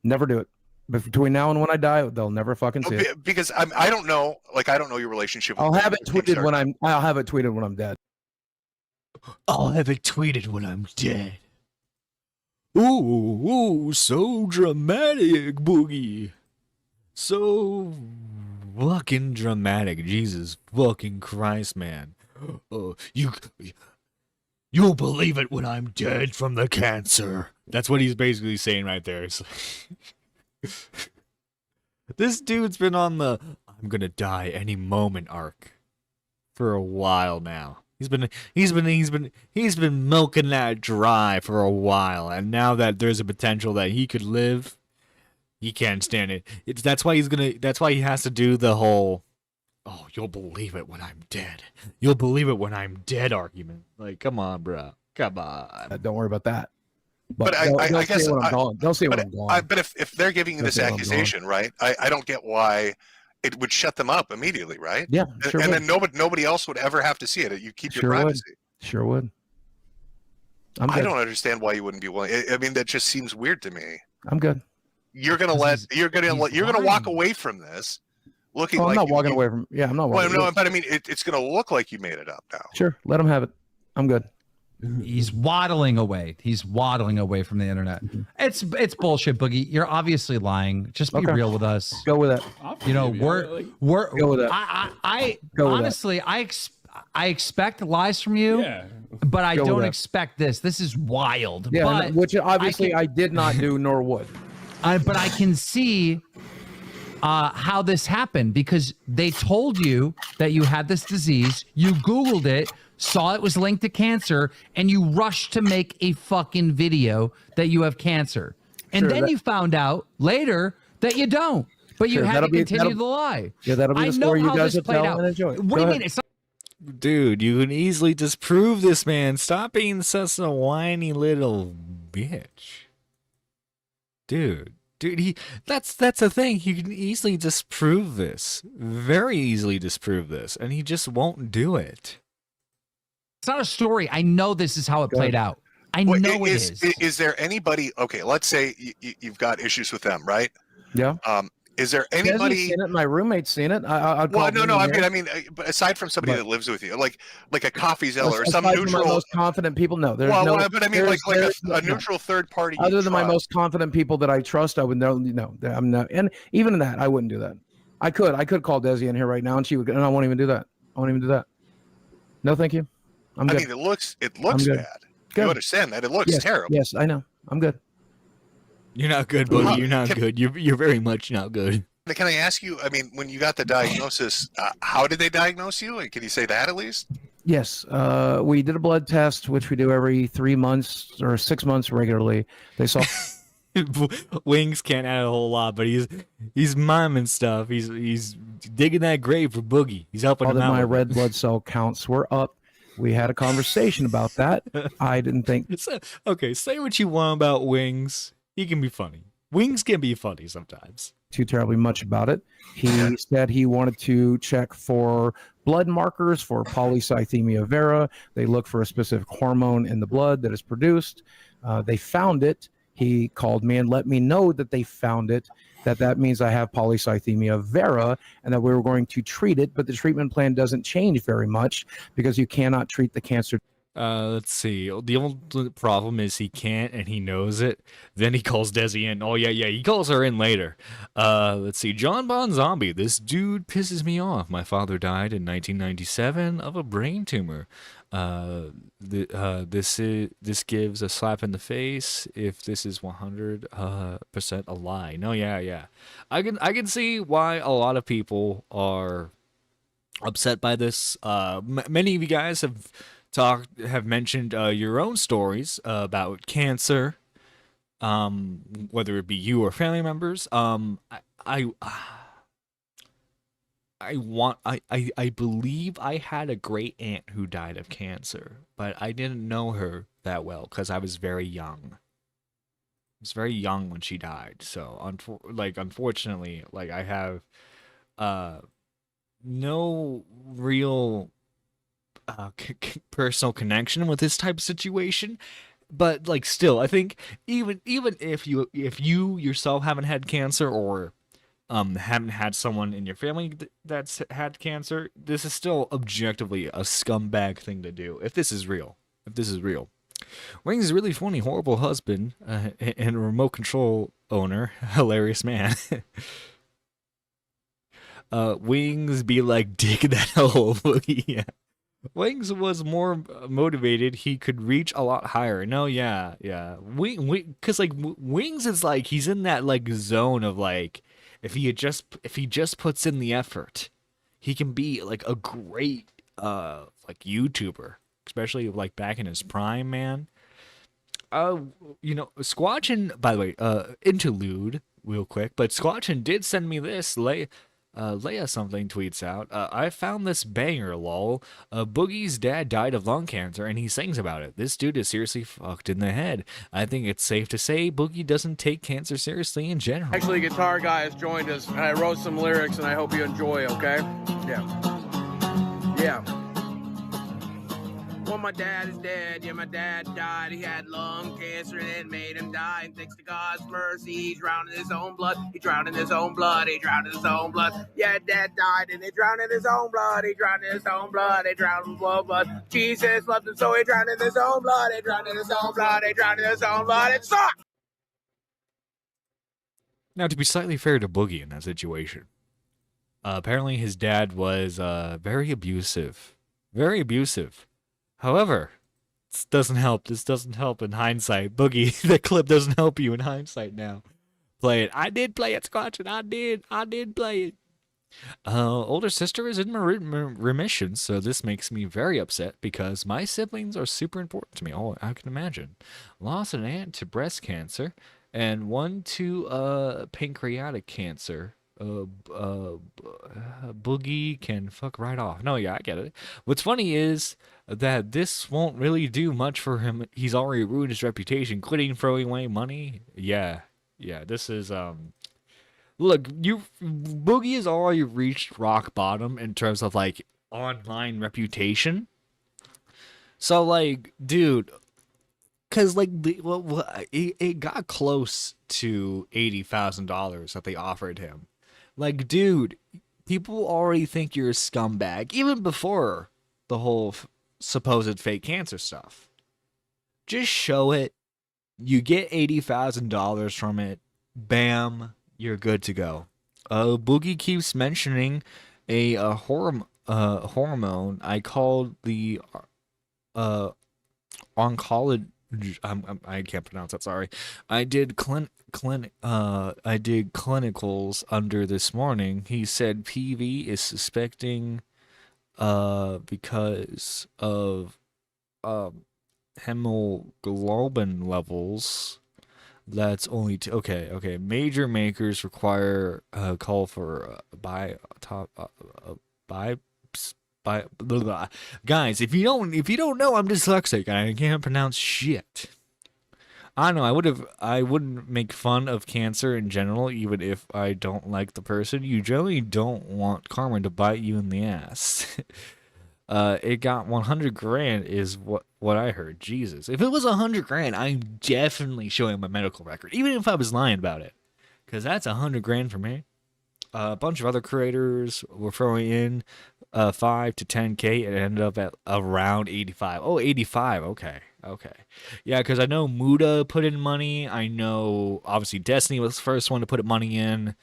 Never do it. But between now and when I die, they'll never fucking see it. Because I don't know, like I don't know your relationship. I'll with have it tweeted when I'm dead. I'll have it tweeted when I'm dead. Ooh, so dramatic, Boogie. So fucking dramatic. Jesus fucking Christ, man. You'll believe it when I'm dead from the cancer. That's what he's basically saying right there. This dude's been on the I'm gonna die any moment arc for a while now. He's been milking that dry for a while, and now that there's a potential that he could live, he can't stand it. That's why he has to do the whole "oh, you'll believe it when I'm dead. You'll believe it when I'm dead" argument. Like, come on, bro. Come on. Don't worry about that. But I guess they'll see when I'm gone. But if they're giving you this accusation, right? I don't get why it would shut them up immediately, right? Yeah, sure and would. then nobody else would ever have to see it. You keep your Sure would. privacy. Sure would. I don't understand why you wouldn't be willing. I mean, that just seems weird to me. I'm good. You're gonna walk away from this, looking Oh, I'm like not walking away from. Yeah, I'm not walking. Well, no, but I mean, it's gonna look like you made it up now. Sure, let him have it. I'm good. He's waddling away. He's waddling away from the internet. It's bullshit, Boogie. You're obviously lying. Just be Okay. real with us. Go with it. You know, we're Go with it. I Go with honestly I expect lies from you, but I Go with don't that. expect this. This is wild. Yeah, but which obviously I did not do nor would. But I can see how this happened because they told you that you had this disease. You Googled it, saw it was linked to cancer, and you rushed to make a fucking video that you have cancer. And Sure, then that- you found out later that you don't. But you Sure, had to that'll be- continue that'll- the lie. Yeah, that'll be I the know story you how guys this will tell played out. and enjoy it. What Go do you ahead. mean? It's not Dude, you can easily disprove this, man. Stop being such a whiny little bitch. Dude, that's the thing. You can easily disprove this. Very easily disprove this. And he just won't do it. It's not a story. I know this is how it played out. I know it is. Is there anybody? Okay, let's say you've got issues with them, right? Yeah. Is there Desi's anybody? seen it. My roommate's seen it. I'd Well, call no. him in I here. mean, but aside from somebody But- that lives with you, like a coffee zeller or Aside some from neutral. my most confident people. No, there's Well, no. but I mean, there's- like there's a neutral third party. you Other than my trust. most confident people that I trust, I would know. No, I'm not. And even in that, I wouldn't do that. I could call Desi in here right now, and she would. And I won't even do that. I won't even do that. No, thank you. I'm I good. mean, it looks I'm good. bad. Good. You understand that? It looks yes, terrible. Yes, I know. I'm good. You're not good, buddy. You're not good. You're very much not good. Can I ask you? I mean, when you got the diagnosis, how did they diagnose you? Can you say that at least? Yes, we did a blood test, which we do every 3 months or 6 months regularly. They saw. Wings can't add a whole lot, but he's miming stuff. He's digging that grave for Boogie. He's helping All him that out. my with it. red blood cell counts were up. We had a conversation about that. I didn't think. Okay, say what you want about Wings. He can be funny. Wings can be funny sometimes. Too terribly much about it. He said he wanted to check for blood markers for polycythemia vera. They look for a specific hormone in the blood that is produced. They found it. He called me and let me know that they found it, that means I have polycythemia vera and that we were going to treat it, but the treatment plan doesn't change very much because you cannot treat the cancer. Let's see. The only problem is he can't, and he knows it. Then he calls Desi in. Oh, yeah. He calls her in later. Let's see. John Bon Zombie. This dude pisses me off. My father died in 1997 of a brain tumor. This gives a slap in the face if this is 100% a lie. No, yeah. I can see why a lot of people are upset by this. Many of you guys have mentioned your own stories about cancer, whether it be you or family members. I believe I had a great aunt who died of cancer, but I didn't know her that well because I was very young. I was very young when she died, so unfortunately, like I have no real personal connection with this type of situation. but like still, I think even if you yourself haven't had cancer or haven't had someone in your family that's had cancer, this is still objectively a scumbag thing to do. If this is real, Wings is a really funny, horrible husband and a remote control owner, hilarious man. Wings be like dig that hole, Boogie. Yeah. Wings was more motivated. He could reach a lot higher. No, yeah. Because like Wings is like he's in that like zone of like if he just puts in the effort, he can be like a great like YouTuber, especially like back in his prime, man. Squatchin, by the way, interlude real quick, but Squatchin did send me this. Leia something tweets out, I found this banger, lol. Boogie's dad died of lung cancer and he sings about it. This dude is seriously fucked in the head. I think it's safe to say Boogie doesn't take cancer seriously in general. Actually, Guitar Guy has joined us, and I wrote some lyrics, and I hope you enjoy, okay? Yeah. Well, my dad is dead. Yeah, my dad died. He had lung cancer and it made him die. And thanks to God's mercy, he drowned in his own blood. He drowned in his own blood. He drowned in his own blood. Yeah, dad died and he drowned in his own blood. He drowned in his own blood. He drowned in his own blood. Jesus loved him, so he drowned in his own blood. He drowned in his own blood. He drowned in his own blood. It sucks! Now, to be slightly fair to Boogie in that situation, apparently his dad was very abusive. Very abusive. However, this doesn't help. This doesn't help in hindsight. Boogie, the clip doesn't help you in hindsight now. Play it. I did play it, Scotch, and I did play it. Older sister is in remission, so this makes me very upset because my siblings are super important to me. Oh, I can imagine. Lost an aunt to breast cancer and one to pancreatic cancer. Boogie can fuck right off. No, yeah, I get it. What's funny is that this won't really do much for him. He's already ruined his reputation, quitting throwing away money. Yeah, this is look, Boogie has already reached rock bottom in terms of like online reputation. So like, dude, cause like it got close to $80,000 that they offered him. Like, dude, people already think you're a scumbag, even before the whole supposed fake cancer stuff. Just show it. You get $80,000 from it. Bam, you're good to go. Boogie keeps mentioning a hormone. I called the oncology. I can't pronounce that. Sorry. I did clinicals under this morning. He said PV is suspecting because of hemoglobin levels. That's only okay. Major makers require call for guys. If you don't know, I'm dyslexic and I can't pronounce shit. I know I wouldn't make fun of cancer in general, even if I don't like the person. You generally don't want karma to bite you in the ass. It got 100 grand is what I heard. Jesus. If it was 100 grand, I'm definitely showing my medical record, even if I was lying about it. Because that's 100 grand for me. A bunch of other creators were throwing in 5 to 10K and it ended up at around 85. Oh, 85. Okay. Yeah, because I know Muda put in money. I know, obviously, Destiny was the first one to put money in.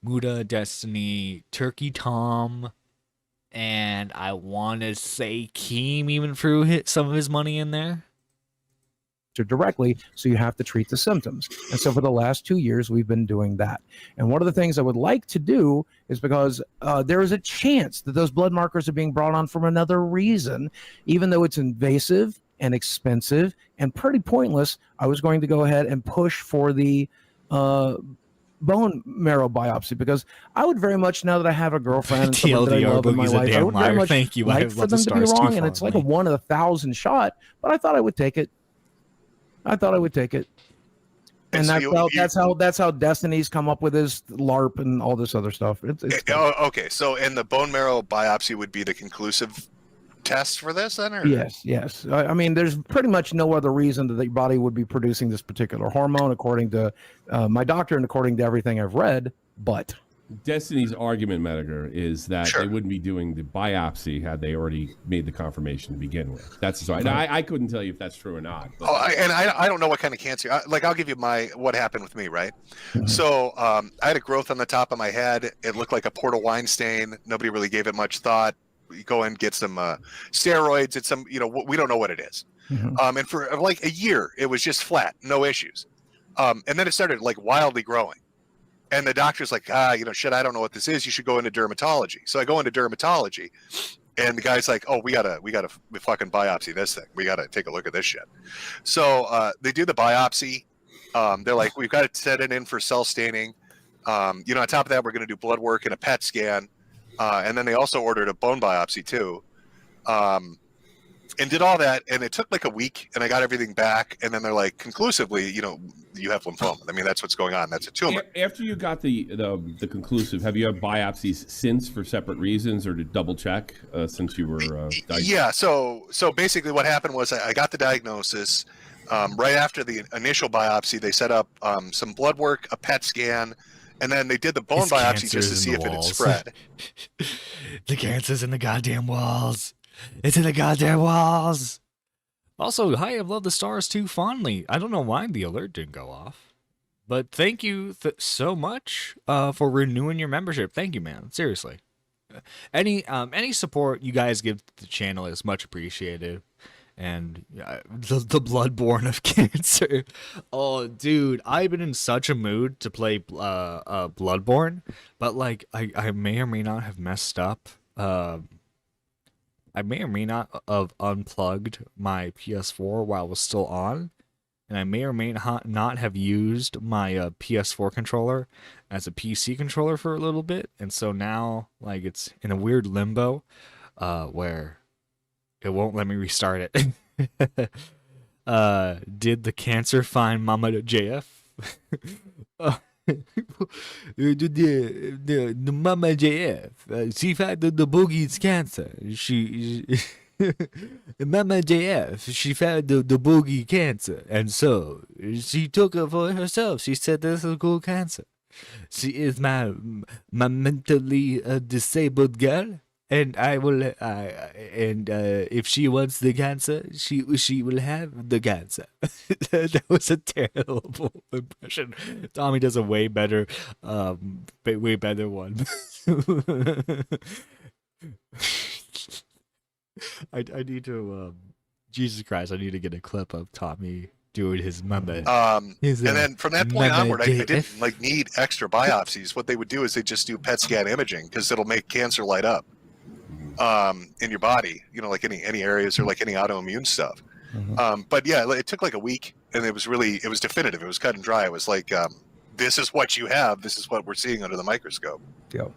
Muda, Destiny, Turkey Tom, and I want to say Keem even threw some of his money in there. Directly, so you have to treat the symptoms. And so for the last 2 years, we've been doing that. And one of the things I would like to do is because there is a chance that those blood markers are being brought on from another reason, even though it's invasive and expensive and pretty pointless. I was going to go ahead and push for the bone marrow biopsy because I would very much, now that I have a girlfriend and someone that I love in my life, I would very much like for them to be wrong, and it's like a 1 in 1,000 shot, but I thought I would take it. And that's how Destiny's come up with his LARP and all this other stuff. Okay, so and the bone marrow biopsy would be the conclusive tests for this then? Or? Yes. I mean, there's pretty much no other reason that the body would be producing this particular hormone, according to my doctor and according to everything I've read. But Destiny's argument, Medgar, is that they wouldn't be doing the biopsy had they already made the confirmation to begin with. That's so. I couldn't tell you if that's true or not. But. I don't know what kind of cancer. I'll give you what happened with me, right? So I had a growth on the top of my head. It looked like a port of wine stain. Nobody really gave it much thought. You go and get some steroids. It's some, we don't know what it is. And for like a year, it was just flat, no issues. And then it started like wildly growing. And the doctor's like, shit, I don't know what this is. You should go into dermatology. So I go into dermatology, and the guy's like, oh, we gotta fucking biopsy this thing. We gotta take a look at this shit. So they do the biopsy. They're like, we've got to set it in for cell staining. On top of that, we're gonna do blood work and a PET scan. And then they also ordered a bone biopsy too. And did all that, and it took like a week, and I got everything back, and then they're like, conclusively, you have lymphoma. I mean, that's what's going on. That's a tumor. After you got the conclusive, have you had biopsies since for separate reasons, or to double check since you were diagnosed? Yeah. So basically, what happened was I got the diagnosis right after the initial biopsy. They set up some blood work, a PET scan, and then they did the bone biopsy just to see if it had spread. The cancer's in the goddamn walls. It's in the goddamn walls. Also, hi, I've loved the stars too fondly. I don't know why the alert didn't go off. But thank you so much for renewing your membership. Thank you, man. Seriously. Any support you guys give to the channel is much appreciated. And the Bloodborne of cancer. Oh, dude, I've been in such a mood to play Bloodborne. But, like, I may or may not have messed up. I may or may not have unplugged my PS4 while it was still on, and I may or may not have used my PS4 controller as a PC controller for a little bit, and so now, like, it's in a weird limbo where it won't let me restart it. Did the cancer find Mama JF? The Mama JF, she found the boogie's cancer. She Mama JF, she found the boogie cancer, and so she took it for herself. She said, "This is a cool cancer. She is my mentally disabled girl, and I will. If she wants the cancer, she will have the cancer." That was a terrible impression. Tommy does a way better one. I need to. Jesus Christ! I need to get a clip of Tommy doing his mama. And then from that point onward, I didn't like need extra biopsies. What they would do is they just do PET scan imaging because it'll make cancer light up in your body. Like any areas or like any autoimmune stuff. But yeah, it took like a week, and it was definitive. It was cut and dry. It was like, this is what you have. This is what we're seeing under the microscope. Yeah.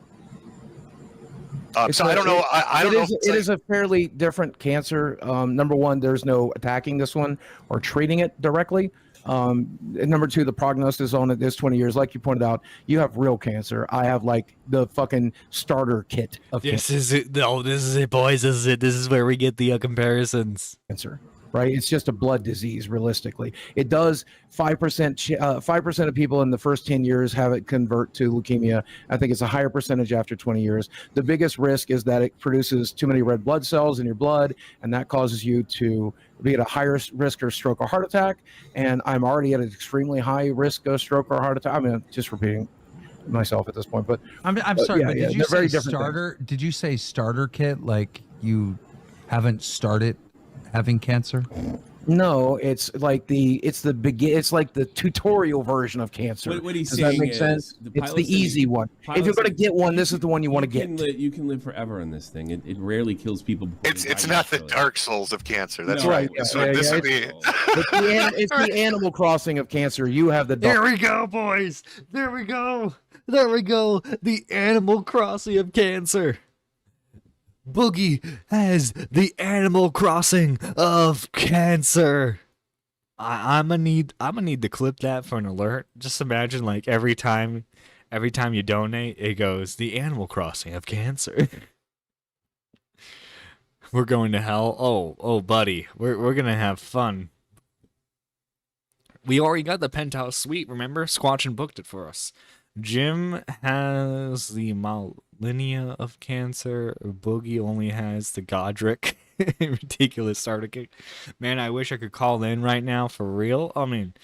So I don't know. I don't know. It is a fairly different cancer. Number one, there's no attacking this one or treating it directly. And number two, the prognosis on it is 20 years. Like you pointed out, you have real cancer. I have like the fucking starter kit of this is it. No, this is it, boys. This is it. This is where we get the comparisons. Cancer. Right, it's just a blood disease. Realistically, it does 5% of people in the first 10 years have it convert to leukemia. I think it's a higher percentage after 20 years. The biggest risk is that it produces too many red blood cells in your blood, and that causes you to be at a higher risk of stroke or heart attack. And I'm already at an extremely high risk of stroke or heart attack. I mean, just repeating myself at this point, but I'm sorry. But did you say starter? Did you say starter kit? Like you haven't started having cancer? No, it's like it's like the tutorial version of cancer. What he's Does saying that make is, sense? It's the easy one. If you're going to get one, this is the one you want to get. You can live forever on this thing. It rarely kills people. It's not the Dark Souls of cancer. That's No, right. yeah, This would be. It's the Animal Crossing of cancer. You have the. There we go, boys. There we go. There we go. The Animal Crossing of cancer. Boogie has the Animal Crossing of cancer. I'm gonna need to clip that for an alert. Just imagine, like, every time you donate, it goes the Animal Crossing of cancer. We're going to hell. Oh, buddy, we're gonna have fun. We already got the penthouse suite. Remember, Squatchin booked it for us. Jim has the millennia of cancer. Boogie only has the Godric. Ridiculous starter kick. Man, I wish I could call in right now for real. I mean,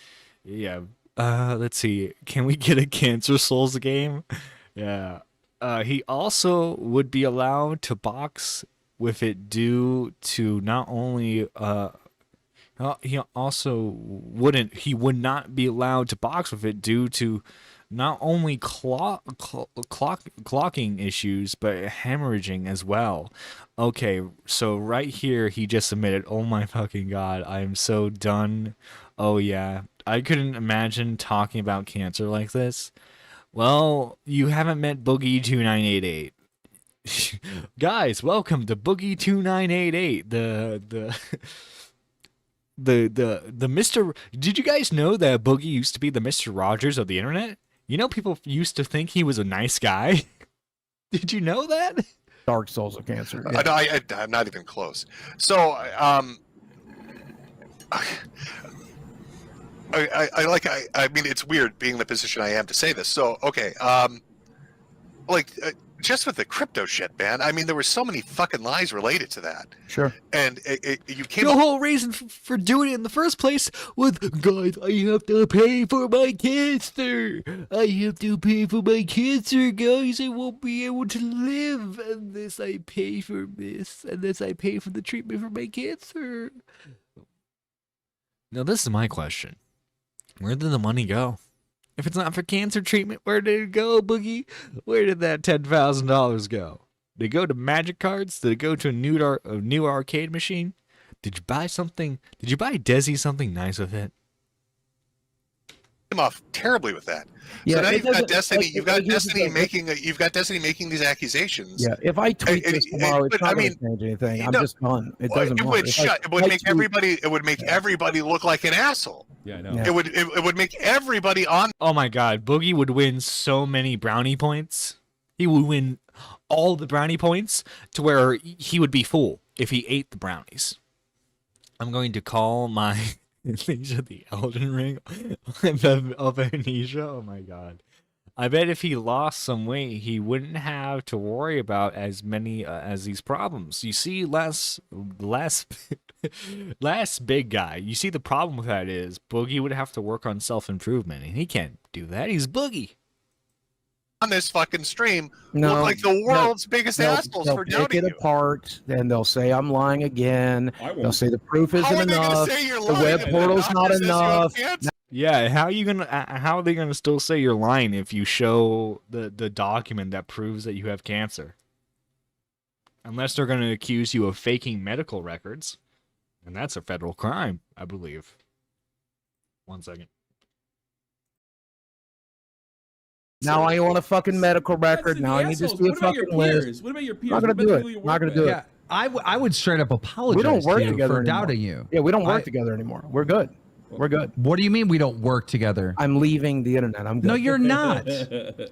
yeah. Let's see. Can we get a Cancer Souls game? Yeah. He also would be allowed to box with it due to not only he would not be allowed to box with it due to not only clocking issues but hemorrhaging as well. Okay, so right here he just submitted. Oh my fucking god, I am so done. Oh yeah, I couldn't imagine talking about cancer like this. Well, you haven't met Boogie 2988. Guys, welcome to Boogie 2988. The Mr. Did you guys know that Boogie used to be the Mr. Rogers of the internet? You know, people used to think he was a nice guy. Did you know that? Dark Souls of cancer. I'm not even close. So, I mean, it's weird being in the position I am to say this. So, okay, just with the crypto shit, man. I mean, there were so many fucking lies related to that. Sure. And you came. The whole reason for doing it in the first place was, guys, I have to pay for my cancer. I have to pay for my cancer, guys. I won't be able to live unless I pay for this, unless I pay for the treatment for my cancer. Now, this is my question. Where did the money go? If it's not for cancer treatment, where did it go, Boogie? Where did that $10,000 go? Did it go to magic cards? Did it go to a new arcade machine? Did you buy something? Did you buy Desi something nice with it? Came off terribly with that. Yeah, so now it you've got doesn't- Destiny. like, You've got like, here's the Destiny thing. making. You've got Destiny making these accusations. Yeah, if I tweet this tomorrow, it's but, not I going mean, to change anything. I'm no, just done. It well, doesn't it matter. would If shut. I- It would I make tweet- everybody. It would make everybody look like an asshole. Yeah, I know. Yeah. It would make everybody on. Oh my god, Boogie would win so many brownie points. He would win all the brownie points to where he would be full if he ate the brownies. I'm going to call my Amnesia the Elden Ring of Amnesia. Oh my god. I bet if he lost some weight, he wouldn't have to worry about as many as these problems. You see, less big guy. You see, the problem with that is Boogie would have to work on self-improvement, and he can't do that. He's Boogie. On this fucking stream, No, look like the world's biggest they'll- assholes they'll for pick doubting it you. apart, then they'll say I'm lying again. I won't. They'll say the proof isn't How are they gonna enough. say you're The lying web if the portal's doctor not says you have enough. cancer? Yeah, how are they gonna still say you're lying if you show the document that proves that you have cancer? Unless they're gonna accuse you of faking medical records, and that's a federal crime, I believe. 1 second. Now I want a fucking medical record. Now I need to see a fucking list. What about your peers? Not gonna What about do people it. you Not work gonna with? do Yeah, it. I would straight up apologize We don't work to you together for anymore. doubting you. Yeah, we don't work I- together anymore. We're good. We're good. What do you mean we don't work together? I'm leaving the internet. I'm good. No, you're not.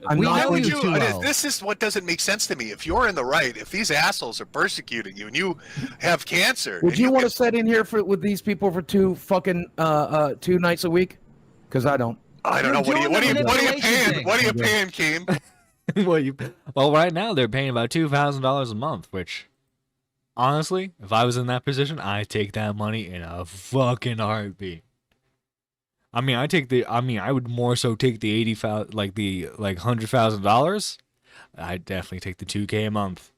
I'm we not know going you to. too well. This is what doesn't make sense to me. If you're in the right, if these assholes are persecuting you and you have cancer, Would and you want to get- sit in here with these people for 2 nights a week? Because I don't. I don't know. What are you paying? What are you paying, Keem? Well, right now they're paying about $2,000 a month, which, honestly, if I was in that position, I'd take that money in a fucking heartbeat. I mean, I would more so take the $100,000. I'd definitely take the $2K a month.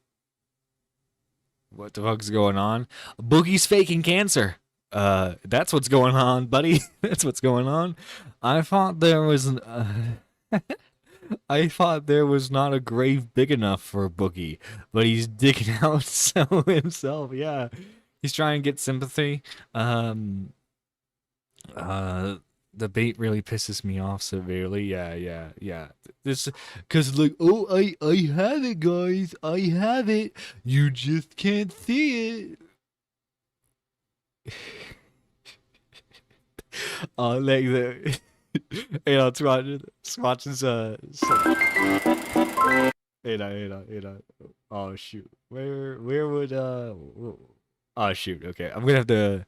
What the fuck's going on? Boogie's faking cancer. That's what's going on, buddy. That's what's going on. I thought there was not a grave big enough for a Boogie, but he's digging out so himself. Yeah, he's trying to get sympathy. The bait really pisses me off severely. Yeah. This, cause like, oh, I have it, guys. I have it. You just can't see it. Oh, like the, Swatch's Oh shoot. Where would oh shoot. Okay. I'm gonna have to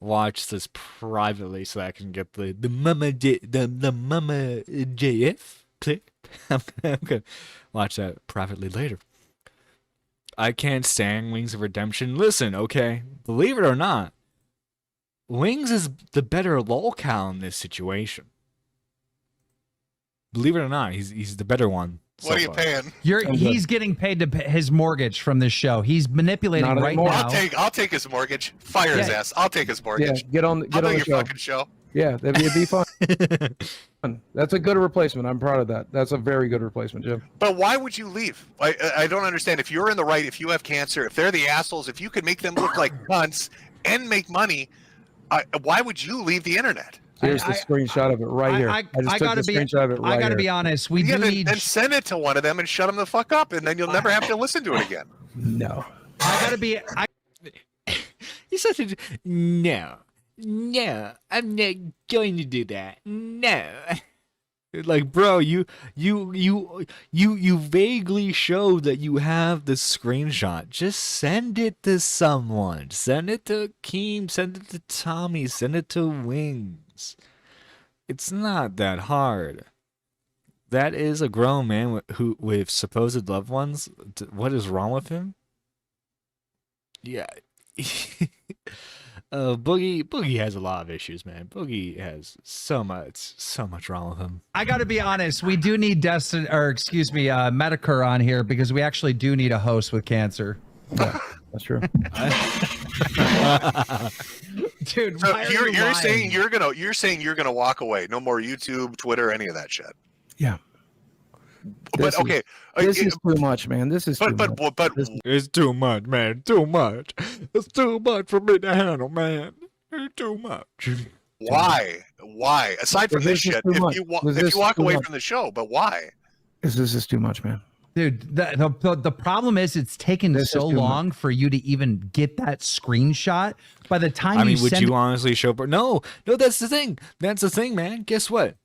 watch this privately so I can get the mama JF clip. I'm gonna watch that privately later. I can't stand Wings of Redemption. Listen, okay, believe it or not, Wings is the better lolcow in this situation. Believe it or not, he's the better one. What are you paying? He's getting paid to pay his mortgage from this show. He's manipulating Not right anymore. now. I'll take his mortgage. Fire his Yeah. ass. I'll take his mortgage. Yeah, get on I'll do the your show. fucking show. Yeah, it'd be fun. That's a good replacement. I'm proud of that. That's a very good replacement, Jim. But why would you leave? I don't understand. If you're in the right, if you have cancer, if they're the assholes, if you could make them look like cunts and make money, why would you leave the internet? Here's the screenshot of it right here. I just took the screenshot of it right I gotta here. be honest. We Yeah, do need. then send it to one of them and shut them the fuck up, and then you'll never have to listen to it again. No. I gotta be. You said to no, I'm not going to do that. No. Like, bro, you vaguely show that you have the screenshot. Just send it to someone. Send it to Keem. Send it to Tommy. Send it to Wings. It's not that hard. That is a grown man with supposed loved ones. What is wrong with him? Yeah. Boogie has a lot of issues, man. Boogie has so much wrong with him. I got to be honest. We do need Medicare on here because we actually do need a host with cancer. Yeah, that's true. Dude, So why are you're you lying? saying you're gonna walk away. No more YouTube, Twitter, any of that shit. Yeah. But okay, This is too much, man. This is too much. but It's too much, man. Too much. It's too much for me to handle, man. It's too much. why? Why? Aside from this This is shit, too if much. you This is walk too away much. from the show, but why? This is too much, man. Dude, the problem is it's taken This is so too long for you to even get that screenshot. By the time I mean, you would send you honestly show? No, that's the thing. That's the thing, man. Guess what?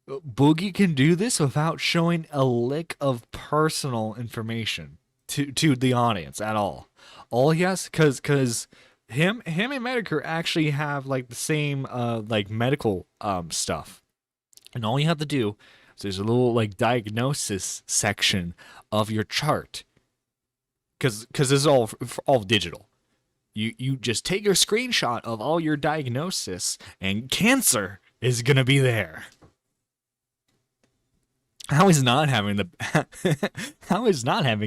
Boogie can do this without showing a lick of personal information to the audience at all. All he has, because him and Medicare actually have like the same like medical stuff, and all you have to do is there's a little like diagnosis section of your chart, because it's all digital. You just take your screenshot of all your diagnosis, and cancer is gonna be there. How is not having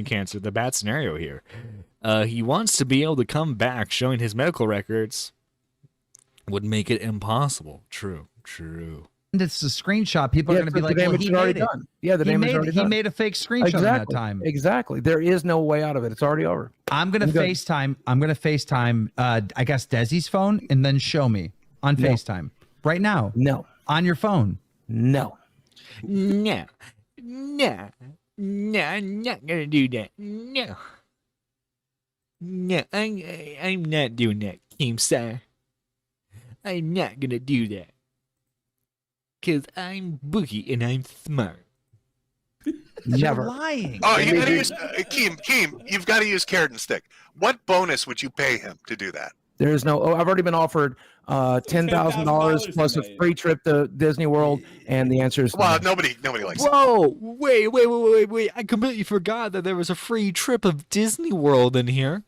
cancer the bad scenario here? He wants to be able to come back, showing his medical records would make it impossible. True. it's a screenshot, people are going to be like, well, he already made it. done. Yeah, the He damage made, already he done. made a fake screenshot in that time. Exactly. There is no way out of it. It's already over. I'm gonna FaceTime. I guess Desi's phone, and then show me on No. FaceTime right now. No. On your phone. No. No, I'm not gonna do that. No, I'm not doing that, Keemstar. I'm not gonna do that. 'Cause I'm Boogie and I'm smart. Never. You're lying. Oh, you gotta use Keem. You've got to use carrot and stick. What bonus would you pay him to do that? There is no. Oh, I've already been offered $10,000 plus a free trip to Disney World, and the answer is Well, no. nobody likes it. Whoa, wait. I completely forgot that there was a free trip of Disney World in here.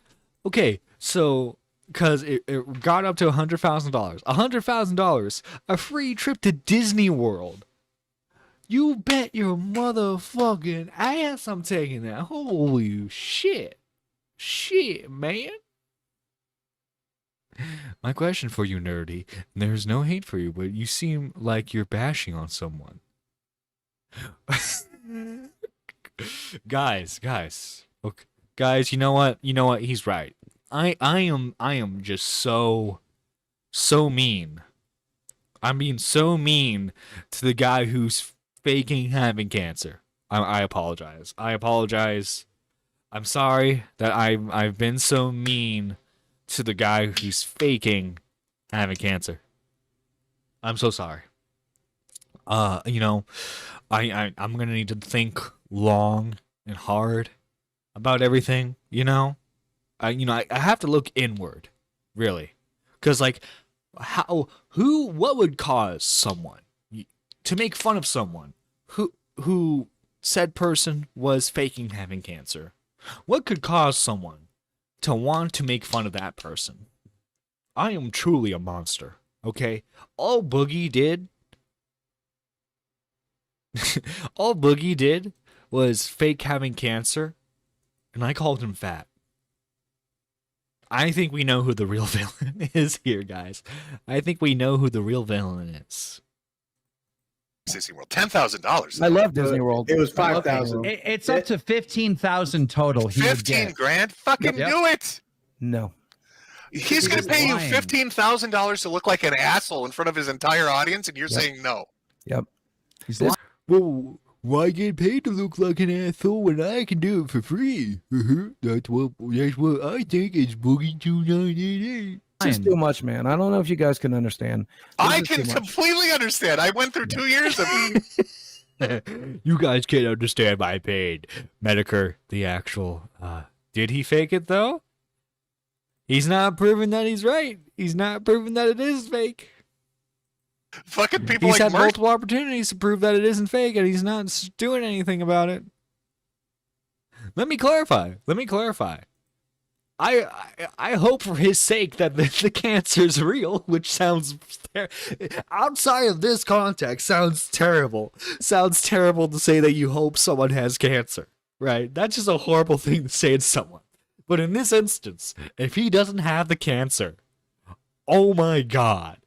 Okay, so, because it got up to $100,000. $100,000, a free trip to Disney World. You bet your motherfucking ass I'm taking that. Holy shit. Shit, man. My question for you, Nerdy, there's no hate for you, but you seem like you're bashing on someone. Guys. Okay. Guys, you know what? He's right. I am just so mean. I'm being so mean to the guy who's faking having cancer. I apologize. I'm sorry that I've been so mean to the guy who's faking having cancer. I'm so sorry. I'm gonna need to think long and hard about everything, you know? I have to look inward, really. Because, like, what would cause someone to make fun of someone who said person was faking having cancer? What could cause someone to want to make fun of that person? I am truly a monster, okay? All Boogie did was fake having cancer, and I called him fat. I think we know who the real villain is here, guys. I think we know who the real villain is. Disney World, $10,000. I love Disney World. It was 5,000. It's up to 15,000 total. He would 15 get. grand? Fucking Yep. do it. No. He's going to pay you $15,000 to look like an asshole in front of his entire audience, and you're saying no. Yep. He's lying. Well, why get paid to look like an asshole when I can do it for free? That's what I think is Boogie 2988. This is too much, man. I don't know if you guys can understand. I can completely understand. I went through 2 years of You guys can't understand my pain. Medicare, the actual. Did he fake it, though? He's not proving that he's right. He's not proving that it is fake. fucking people He's like had Merch. multiple opportunities to prove that it isn't fake, and he's not doing anything about it. Let me clarify. I hope for his sake that the cancer's real, which sounds outside of this context sounds terrible. Sounds terrible to say that you hope someone has cancer, right? That's just a horrible thing to say to someone. But in this instance, if he doesn't have the cancer, oh my God,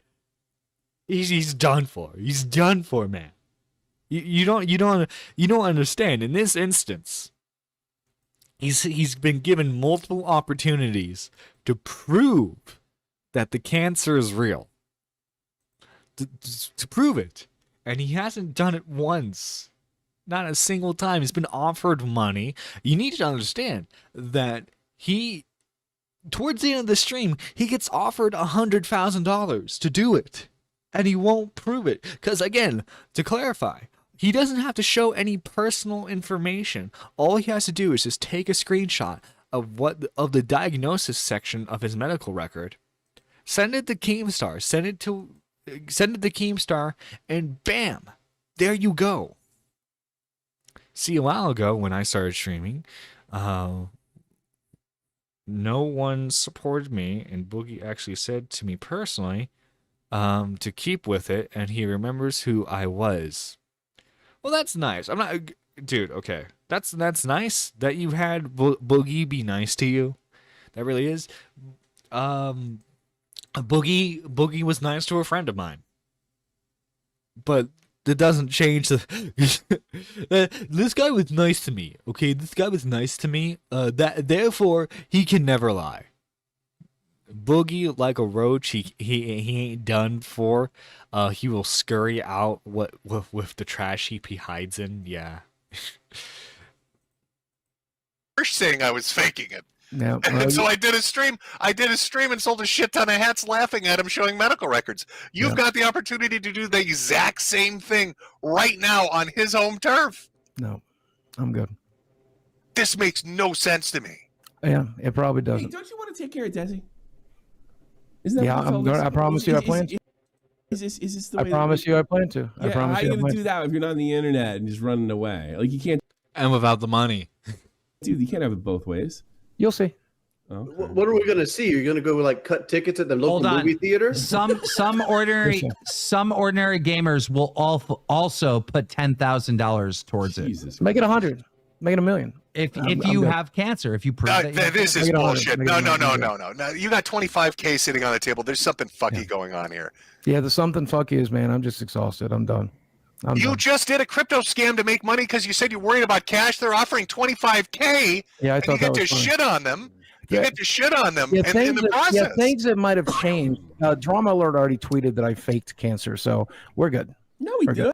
he's done for. He's done for, man. You don't understand. In this instance, he's been given multiple opportunities to prove that the cancer is real. To prove it. And he hasn't done it once. Not a single time. He's been offered money. You need to understand that towards the end of the stream, he gets offered $100,000 to do it. And he won't prove it. Because again, to clarify, he doesn't have to show any personal information. All he has to do is just take a screenshot of the diagnosis section of his medical record, send it to Keemstar, send it to Keemstar, and bam, there you go. See, a while ago when I started streaming, no one supported me, and Boogie actually said to me personally to keep with it, and he remembers who I was. Well, that's nice. I'm not, dude. Okay, that's nice that you had Boogie be nice to you. That really is. Boogie was nice to a friend of mine, but that doesn't change this guy was nice to me. Okay, this guy was nice to me. Therefore he can never lie. Boogie, like a roach, he ain't done for. He will scurry out with the trash heap he hides in. Yeah. First saying I was faking it. Yeah, And so I did a stream. And sold a shit ton of hats laughing at him showing medical records. You've got the opportunity to do the exact same thing right now on his home turf. No, I'm good. This makes no sense to me. Yeah, it probably Hey, doesn't. don't you want to take care of Desi? Isn't that Yeah, what you I'm told gonna, us? I promise you I plan to. Is this the I way promise you I plan to. I Yeah, promise how are you you I gonna plan do to. that if you're not on the internet and just running away? Like you can't. And without the money. Dude, you can't have it both ways. You'll see. Okay. What are we gonna see? You're gonna go like cut tickets at the local Hold on. movie theater? Some ordinary gamers will also put $10,000 towards it. Make it 100. Make it $1 million. If I'm you good. have cancer, if you prove that you have This cancer. is Make it 100, bullshit. make it No. 100. No, you got 25K sitting on the table. There's something fucky going on here. Yeah, there's something fuck is, man. I'm just exhausted. I'm done. You just did a crypto scam to make money because you said you're worried about cash. They're offering 25K. Yeah, I and thought you that get was to funny. shit on them. You Yeah. get to shit on them Yeah, in the process. yeah, things that might have changed. Drama Alert already tweeted that I faked cancer, so we're good. No, he We're did. good.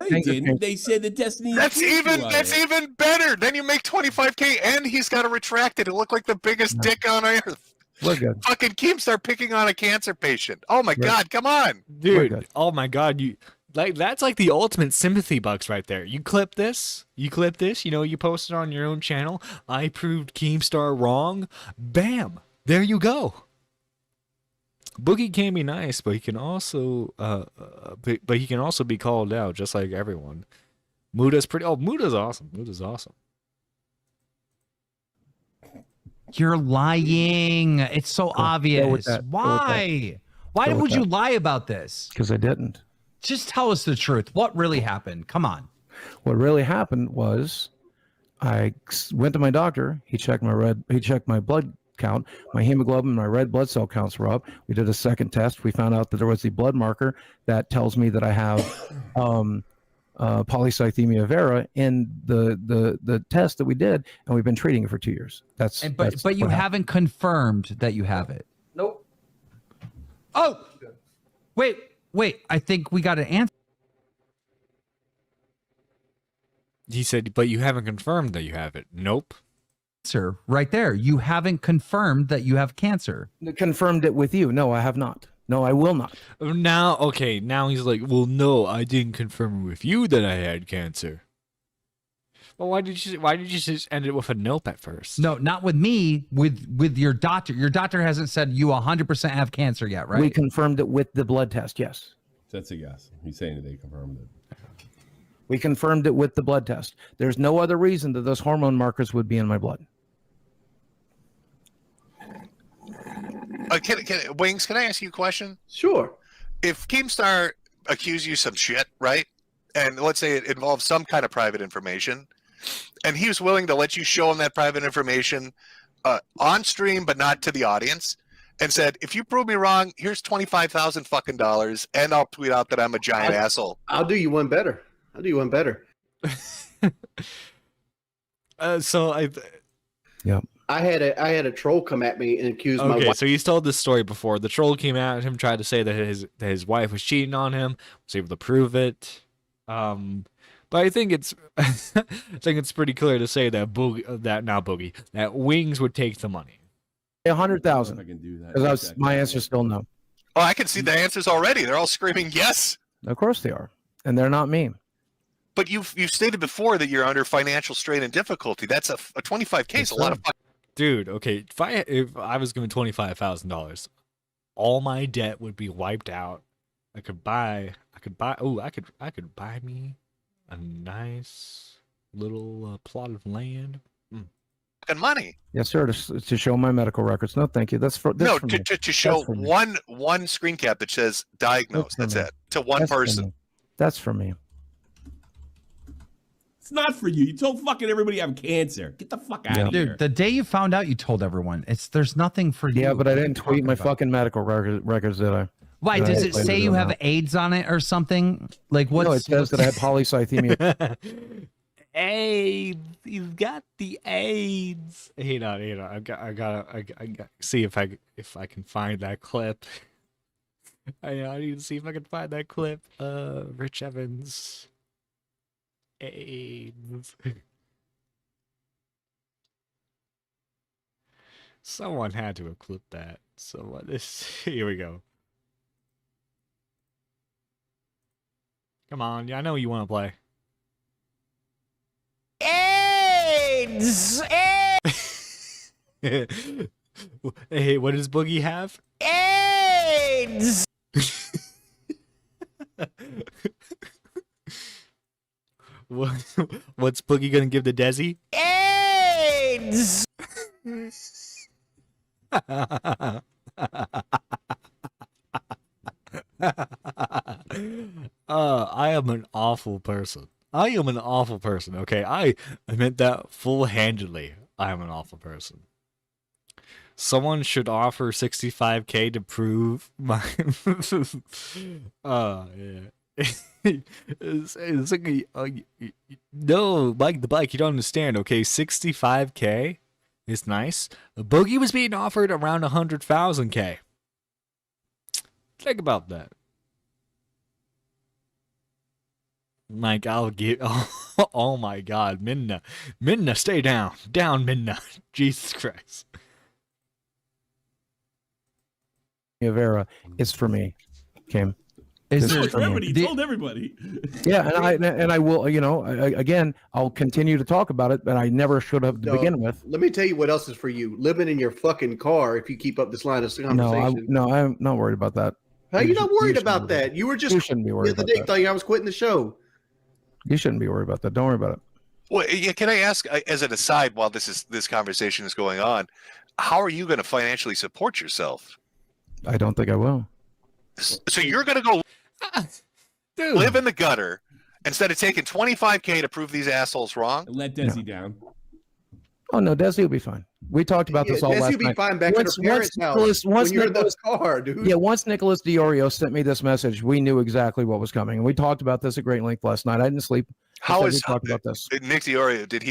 They Things have didn't. changed. They said that Destiny. That's even better. Then you make 25K and he's got to retract it. It look like the biggest dick on earth. We're good. Fucking Keemstar picking on a cancer patient. Oh my We're- God, come on. Dude, good. oh my God, Like that's like the ultimate sympathy bucks right there. You clip this, you post it on your own channel. I proved Keemstar wrong. Bam, there you go. Boogie can be nice, but he can also, but he can also be called out just like everyone. Muda's pretty. Oh, Muda's awesome. Muda's awesome. You're lying. It's so obvious. Go with that. Why? Why would you lie about this? Because I didn't. Just tell us the truth. What really happened? Come on. What really happened was, I went to my doctor. He checked my blood count, my hemoglobin, my red blood cell counts were up. We did a second test. We found out that there was the blood marker that tells me that I have polycythemia vera in the test that we did, and we've been treating it for 2 years. But you haven't confirmed that you have it. Nope. Oh, wait. I think we got an answer. He said, but you haven't confirmed that you have it. Nope. Sir, right there. You haven't confirmed that you have cancer. Confirmed it with you. No, I have not. No, I will not. Now he's like, well, no, I didn't confirm with you that I had cancer. Well, why did you just end it with a nope at first? No, not with me, with your doctor. Your doctor hasn't said you 100% have cancer yet, right? We confirmed it with the blood test, yes. That's a yes. He's saying that they confirmed it. We confirmed it with the blood test. There's no other reason that those hormone markers would be in my blood. Wings, can I ask you a question? Sure. If Keemstar accused you some shit, right? And let's say it involves some kind of private information, and he was willing to let you show him that private information on stream, but not to the audience, and said, if you prove me wrong, here's $25,000 fucking dollars, and I'll tweet out that I'm a giant asshole. I'll do you one better. Yeah. I had a troll come at me and accuse my wife. Okay, so he's told this story before. The troll came at him, tried to say that his wife was cheating on him, was able to prove it. But I think it's pretty clear to say that that Wings would take the money. 100,000. I can do that. Because my answer's still no. Oh, I can see the answers already. They're all screaming yes. Of course they are, and they're not me. But you've stated before that you're under financial strain and difficulty. That's a 25K is a lot of fucking. Dude, okay, if I was given $25,000, all my debt would be wiped out. I could buy me a nice little plot of land. And money. Yes, sir. To show my medical records. No, thank you. That's for me. To show one screen cap that says diagnosed. That's it. To one person. That's for me. It's not for you. You told fucking everybody you have cancer. Get the fuck out of here. Dude, the day you found out, you told everyone. There's nothing for you. Yeah, but I didn't tweet my fucking medical records, did I? Why? Does it say you have AIDS on it or something? Like what? No, it says that I have polycythemia. AIDS, you've got the AIDS. Hang on. I gotta see if I can find that clip. I need to see if I can find that clip. Rich Evans. AIDS. Someone had to have clipped that. Here we go. Come on, I know you want to play. AIDS! Hey, what does Boogie have? AIDS! What's Boogie gonna give to Desi? AIDS! I am an awful person. Okay, I meant that full-handedly. I am an awful person. Someone should offer $65K to prove my. Yeah. It's like no, Mike the Bike. You don't understand. Okay, $65K is nice. Boogie was being offered around $100,000K. Think about that. Mike, I'll give. Oh my God, Minna, stay down, Minna. Jesus Christ. Vera is for me, Kim. This He is told from me. everybody. He told everybody. Yeah, and I will, again, I'll continue to talk about it, but I never should have to begin with. Let me tell you what else is for you. Living in your fucking car if you keep up this line of conversation. No, I'm not worried about that. How you not worried about that? You were just You shouldn't be worried the other about day that. telling you I was quitting the show. You shouldn't be worried about that. Don't worry about it. Well, yeah, can I ask, as an aside, while this conversation is going on, how are you going to financially support yourself? I don't think I will. So you're going to go live in the gutter instead of taking $25K to prove these assholes wrong? Let Desi down. Oh no, Desi will be fine. We talked about this all Desi last will be night. fine back at her parents' house when you're in the car, dude. Yeah, once Nicholas Diorio sent me this message, we knew exactly what was coming, and we talked about this at great length last night. I didn't sleep. How we is talked about this? Nick Diorio? Did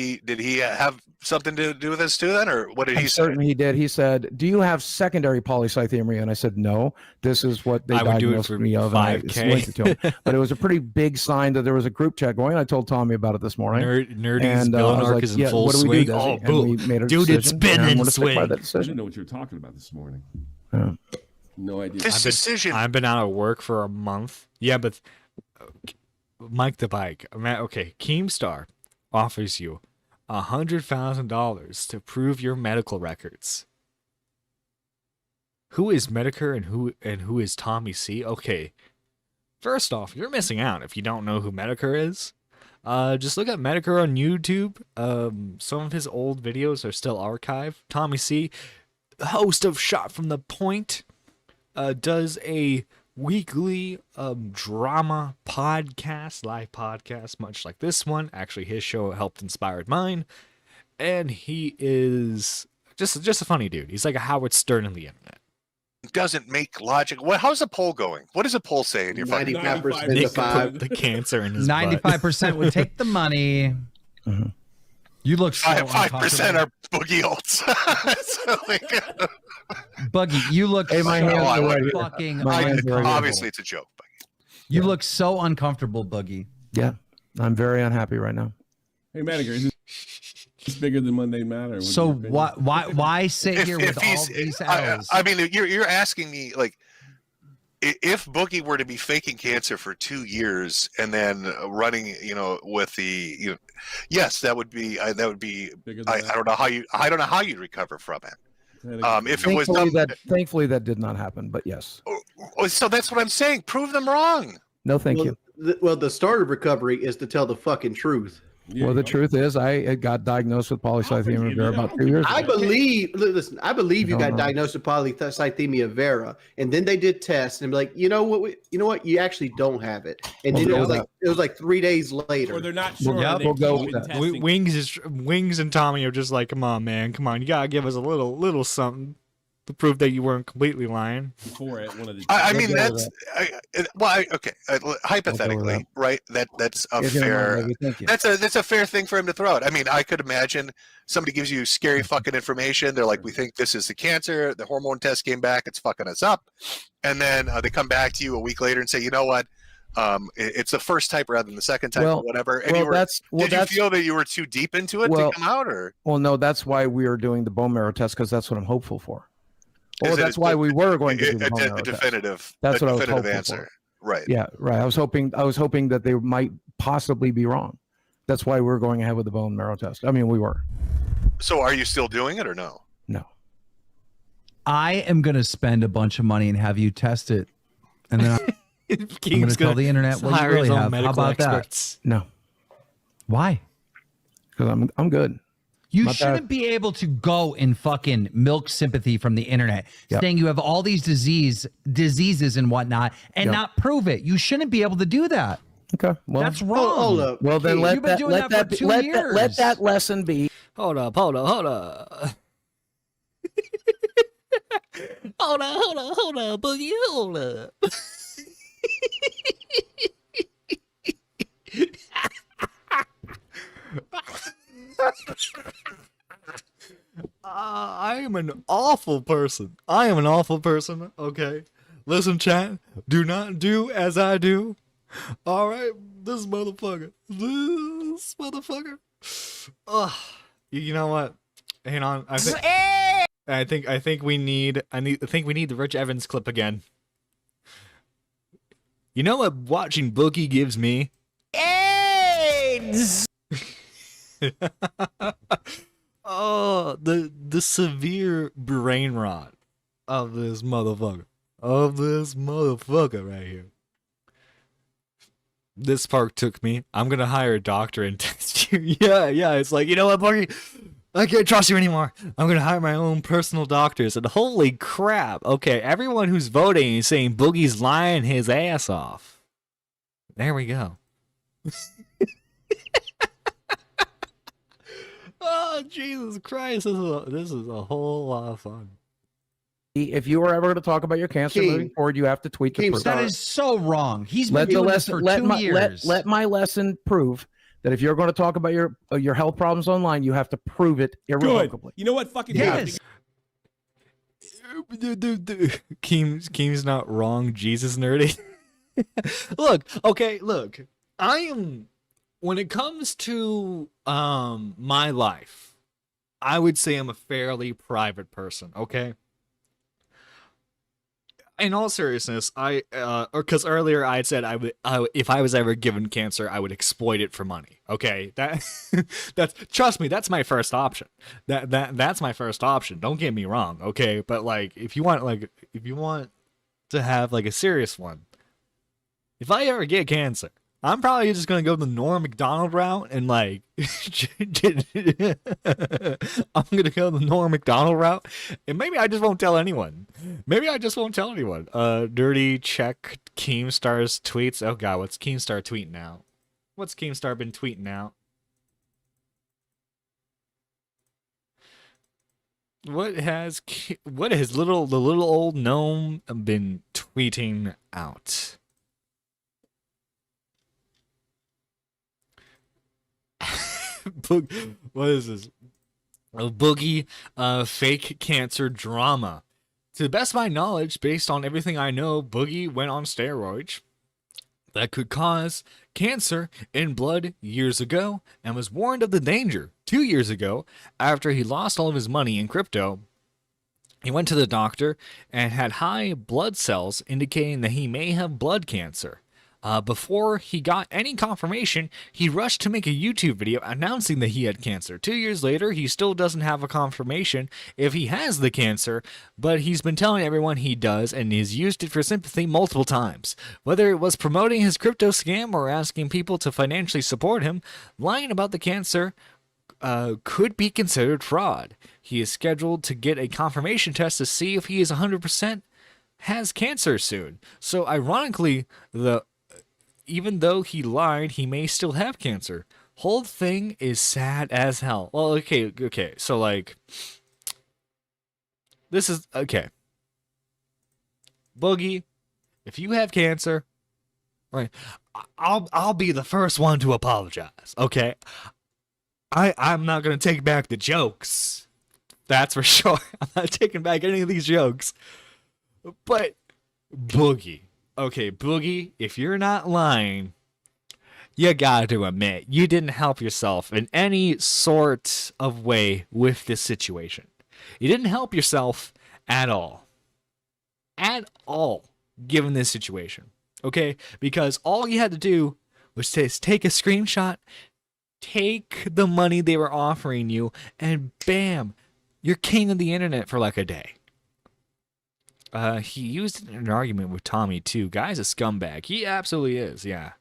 he have something to do with this too? Then, or what did he I'm say? certain he did. He said, "Do you have secondary polycythemia?" And I said, "No. This is what they I would do it diagnosed for me of." And I 5K. linked it to him. But it was a pretty big sign that there was a group chat going. I told Tommy about it this morning. Nerdiest and, villain I was arc like, is in yeah, full what do we swing. do, Desi? Oh, And boo. we made a Dude, it's decision, been and I'm in gonna stick by swing. that I decision. didn't know what you were talking about this morning. Yeah. No idea. This decision. I've been out of work for a month. Yeah, but Mike the Bike. Okay, Keemstar offers you $100,000 to prove your medical records. Who is Medicare and who is Tommy C? Okay, first off, you're missing out if you don't know who Medicare is. Just look at Medicare on YouTube. Some of his old videos are still archived. Tommy C, host of Shot from the Point, does a weekly drama podcast, live podcast, much like this one. Actually, his show helped inspire mine, and he is just a funny dude. He's like a Howard Stern in the internet. Doesn't make logic. How's the poll going? What does the poll say in your fucking 95% Nick to 5. put the cancer in his 95% would take the money. You look so 5% are boogie olds. So, like, Buggy, you look Hey, my so hands are right here. fucking My hands are right here. obviously, it's a joke. You look so uncomfortable, Buggy. Yeah, I'm very unhappy right now. Hey, Manager, is this bigger than Monday Matter? What's So your opinion? why sit here with all he's- these I L's? I mean, you're asking me, like, if Boogie were to be faking cancer for 2 years and then running, with the, yes, that would be. I don't know how you'd recover from it. If it was Thankfully that did not happen, but yes. So that's what I'm saying. Prove them wrong. No, thank you. The start of recovery is to tell the fucking truth. Well, the truth is, I got diagnosed with polycythemia vera about 2 years ago. I believe you don't got know. diagnosed with polycythemia vera, and then they did tests and be like, you know what, you actually don't have it. And then it was like 3 days later. Or they're not sure. We'll go with that. Wings and Tommy are just like, come on, man, come on, you gotta give us a little something to prove that you weren't completely lying. Before it, one of the. I mean, that's okay. Hypothetically, right? That's a fair. That's a fair thing for him to throw out. I mean, I could imagine somebody gives you scary fucking information. They're like, we think this is the cancer. The hormone test came back. It's fucking us up. And then they come back to you a week later and say, you know what? It's the first type rather than the second type, or whatever. And did you feel that you were too deep into it to come out, or? Well, no, that's why we are doing the bone marrow test, because that's what I'm hopeful for. Is Oh, it that's why we were going to do the bone marrow a test. definitive. That's what I was definitive hoping answer. for. Right. Yeah, right. I was hoping that they might possibly be wrong. That's why we're going ahead with the bone marrow test. I mean, we were. So, are you still doing it or no? No. I am going to spend a bunch of money and have you test it, and then I'm going to tell the internet what you hire his really own have. How medical about experts. that? No. Why? Because I'm good. You Not shouldn't be able to go and fucking milk sympathy from the internet, Yep. saying you have all these diseases and whatnot, and Yep. not prove it. You shouldn't be able to do that. Okay. Well, That's wrong. Hold up. Well, then let You've been that doing let that for that be, 2 let years. let that lesson be. Hold up. Hold up. Hold up, Boogie, hold up. I am an awful person. Okay. Listen, chat. Do not do as I do. All right, this motherfucker. Ugh. You know what? Hang on. I think we need the Rich Evans clip again. You know what watching Boogie gives me? AIDS! Oh, the severe brain rot of this motherfucker. Of this motherfucker right here. This park took me. I'm gonna hire a doctor and test you. Yeah. It's like, you know what, Boogie? I can't trust you anymore. I'm gonna hire my own personal doctors. And holy crap. Okay, everyone who's voting is saying Boogie's lying his ass off. There we go. Oh, Jesus Christ. This is a whole lot of fun. If you were ever going to talk about your cancer moving forward, you have to tweet the proof. That is so wrong. He's been let the doing lesson this for 2 years. let my lesson prove that if you're going to talk about your health problems online, you have to prove it irrevocably. You know what? Fucking Yes. Keem's not wrong. Jesus nerdy. Look. I am, when it comes to my life, I would say I'm a fairly private person, okay? In all seriousness, because earlier I had said if I was ever given cancer, I would exploit it for money. Okay, that's trust me, that's my first option. That's my first option. Don't get me wrong, okay? But like, if you want to have like a serious one, if I ever get cancer, I'm probably just gonna go the Norm Macdonald route and like I'm gonna go the Norm Macdonald route, and maybe I just won't tell anyone. Dirty check Keemstar's tweets. Oh god, what's Keemstar tweeting now? What's Keemstar been tweeting out? What has the little old gnome been tweeting out? What is this? Boogie fake cancer drama. To the best of my knowledge, based on everything I know, Boogie went on steroids that could cause cancer in blood years ago and was warned of the danger 2 years ago after he lost all of his money in crypto. He went to the doctor and had high blood cells indicating that he may have blood cancer. Before he got any confirmation, he rushed to make a YouTube video announcing that he had cancer. 2 years later, he still doesn't have a confirmation if he has the cancer, but he's been telling everyone he does and he's used it for sympathy multiple times. Whether it was promoting his crypto scam or asking people to financially support him, lying about the cancer could be considered fraud. He is scheduled to get a confirmation test to see if he is 100% has cancer soon. So ironically, even though he lied, he may still have cancer. Whole thing is sad as hell. Well, okay. So like, this is okay. Boogie, if you have cancer, right, I'll be the first one to apologize. Okay, I'm not gonna take back the jokes. That's for sure. I'm not taking back any of these jokes. But Boogie. Okay, Boogie, if you're not lying, you got to admit you didn't help yourself in any sort of way with this situation. You didn't help yourself at all. At all, given this situation. Okay? Because all you had to do was take a screenshot, take the money they were offering you, and bam, you're king of the internet for like a day. He used it in an argument with Tommy too. Guy's a scumbag. He absolutely is. Yeah.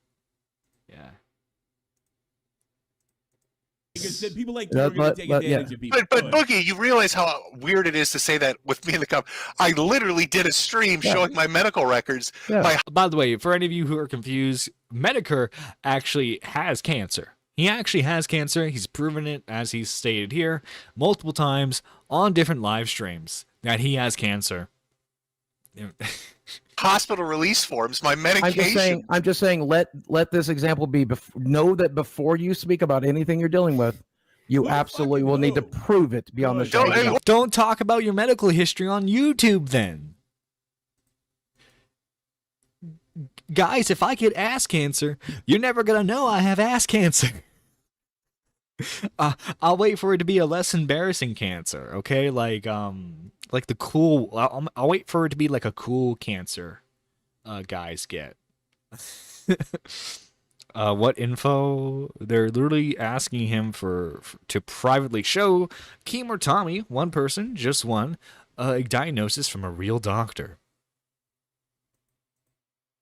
Because people like you are going to take advantage of people. But Boogie, you realize how weird it is to say that with me in the cup. I literally did a stream showing my medical records. By the way, for any of you who are confused, Medicare actually has cancer. He actually has cancer. He's proven it, as he's stated here, multiple times on different live streams that he has cancer. Hospital release forms, my medication. I'm just saying. Let this example be. Know that before you speak about anything you're dealing with, you absolutely will need to prove it beyond the show. Don't talk about your medical history on YouTube, then. Guys, if I get ass cancer, you're never gonna know I have ass cancer. I'll wait for it to be a less embarrassing cancer, okay? Like the cool. I'll wait for it to be like a cool cancer, guys get. What info? They're literally asking him to privately show Keem or Tommy, one person, just one, a diagnosis from a real doctor.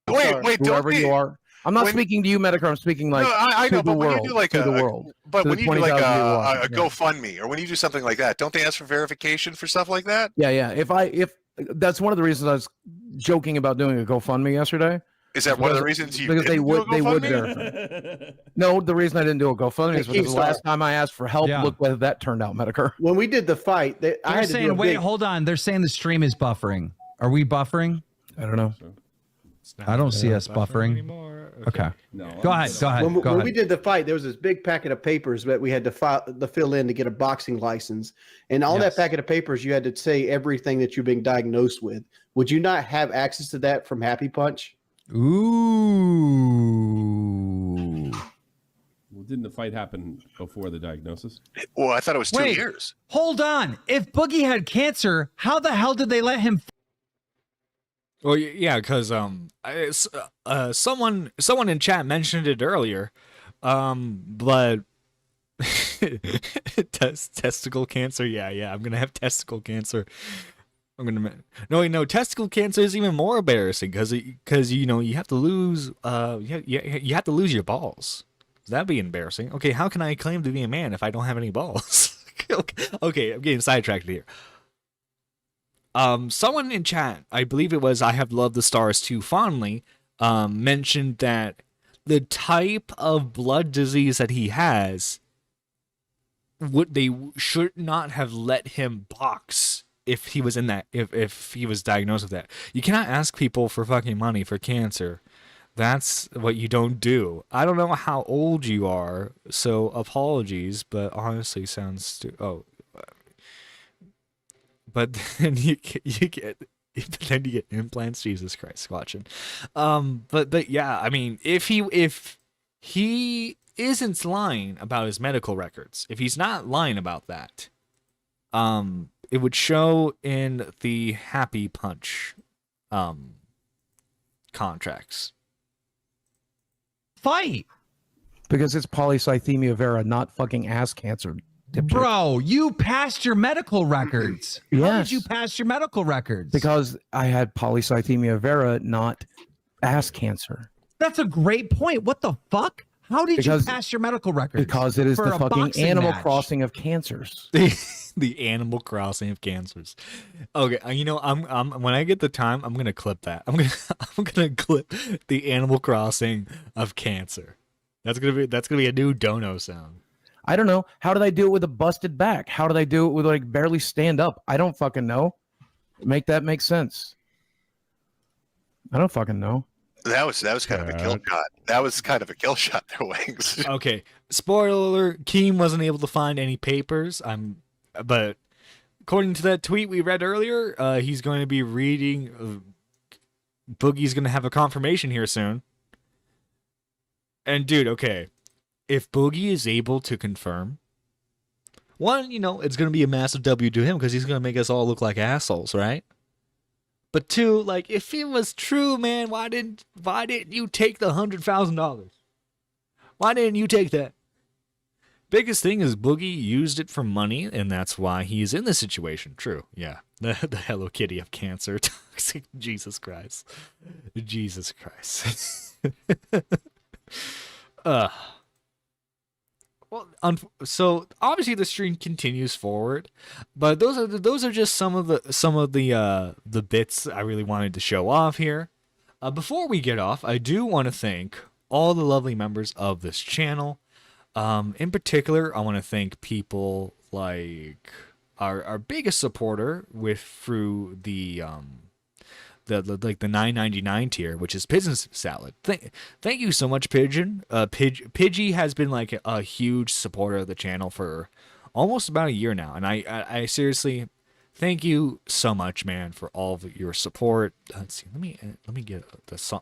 Wait, don't whoever you are. I'm not speaking to you, Medicare. I'm speaking like no, I to know, the but when world, you do like to a, the world. but to when the you do like 20,000 people a watching, yeah. GoFundMe or when you do something like that, don't they ask for verification for stuff like that? Yeah. If that's one of the reasons I was joking about doing a GoFundMe yesterday. Is that one of the reasons you because they didn't do a would GoFundMe? verify. No, the reason I didn't do a GoFundMe is because the last time I asked for help, look whether that turned out, Medicare. When we did the fight, I They're had to do a saying, wait, big- hold on. They're saying the stream is buffering. Are we buffering? I don't know. I don't see us buffering. Okay. Go ahead. When we did the fight, there was this big packet of papers that we had to fill in to get a boxing license. And on that packet of papers, you had to say everything that you're being diagnosed with. Would you not have access to that from Happy Punch? Ooh. Well, didn't the fight happen before the diagnosis? Well, I thought it was 2 Wait, years. Hold on. If Boogie had cancer, how the hell did they let him? Well, yeah, because someone in chat mentioned it earlier, but testicle cancer. Yeah, I'm gonna have testicle cancer. No, testicle cancer is even more embarrassing because you have to lose you have to lose your balls. That'd be embarrassing. Okay, how can I claim to be a man if I don't have any balls? Okay, I'm getting sidetracked here. Someone in chat, I believe it was I Have Loved the Stars Too Fondly, mentioned that the type of blood disease that he has, they should not have let him box if he was in that, if he was diagnosed with that. You cannot ask people for fucking money for cancer. That's what you don't do. I don't know how old you are, so apologies, but honestly sounds but then you get implants. Jesus Christ, watching. But yeah, I mean, if he isn't lying about his medical records, if he's not lying about that, it would show in the Happy Punch contracts. Fight. Because it's polycythemia vera, not fucking ass cancer. Dipshit. Bro, you passed your medical records. How Yes. did you pass your medical records? Because I had polycythemia vera, not ass cancer. That's a great point. What the fuck? How did you pass your medical records? Because it is for the a fucking boxing Animal match? Crossing of cancers. The Animal Crossing of cancers. Okay, I'm when I get the time, I'm gonna clip that. I'm gonna clip the Animal Crossing of cancer. That's gonna be a new dono sound. I don't know. How did I do it with a busted back? How did I do it with like barely stand up? I don't fucking know. Make that make sense. I don't fucking know. That was kind of a kill shot. That was kind of a kill shot there, Wings. Okay, spoiler alert, Keem wasn't able to find any papers. But according to that tweet we read earlier, he's going to be reading. Boogie's going to have a confirmation here soon. And dude, okay, if Boogie is able to confirm, one, it's going to be a massive W to him because he's going to make us all look like assholes, right? But two, like, if it was true, man, why didn't you take the $100,000? Why didn't you take that? Biggest thing is Boogie used it for money, and that's why he's in this situation. True, yeah. The Hello Kitty of cancer. Toxic. Jesus Christ. Jesus Christ. Well, so obviously the stream continues forward, but those are just some of the bits I really wanted to show off here. Before we get off, I do want to thank all the lovely members of this channel. In particular, I want to thank people like our biggest supporter through the $9.99 tier, which is Pigeon Salad. Thank you so much, Pigeon. Pidgey has been like a huge supporter of the channel for almost about a year now, and I seriously thank you so much, man, for all of your support. Let's see. Let me get the song.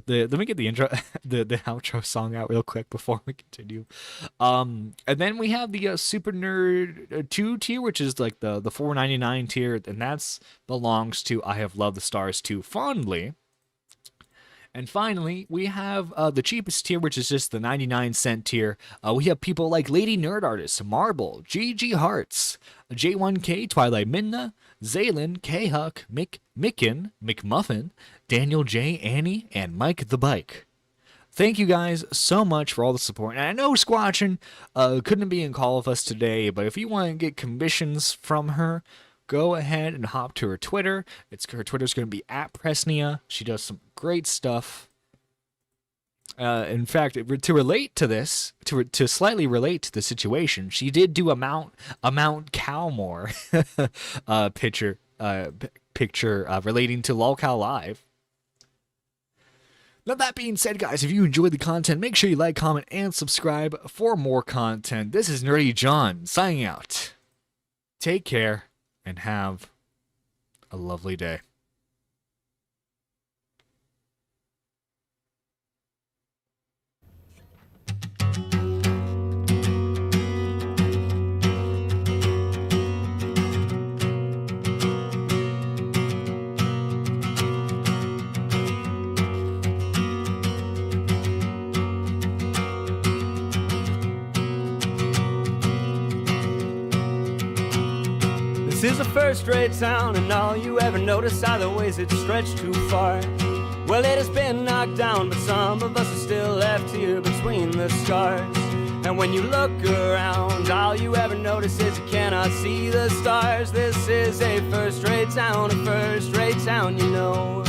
Let me get the intro, the outro song out real quick before we continue. And then we have the Super Nerd 2 tier, which is like the $4.99 tier, and that's belongs to I Have Loved the Stars Too Fondly. And finally, we have the cheapest tier, which is just the 99-cent tier. We have people like Lady Nerd Artist, Marble, GG Hearts, J1K, Twilight Midna, Zaylin, K-Huck, Micken, McMuffin, Daniel J, Annie, and Mike the Bike. Thank you guys so much for all the support. And I know Squatchin couldn't be in call with us today, but if you want to get commissions from her, go ahead and hop to her Twitter. Her Twitter's going to be @Presnia. She does some great stuff. In fact, to relate to this, to slightly relate to the situation, she did do a Mount Calmore picture relating to LOLCal Live. Now, that being said, guys, if you enjoyed the content, make sure you like, comment, and subscribe for more content. This is Nerdy John signing out. Take care and have a lovely day. This is a first-rate town, and all you ever notice are the ways it stretched too far. Well, it has been knocked down, but some of us are still left here between the scars. And when you look around, all you ever notice is you cannot see the stars. This is a first-rate town, you know.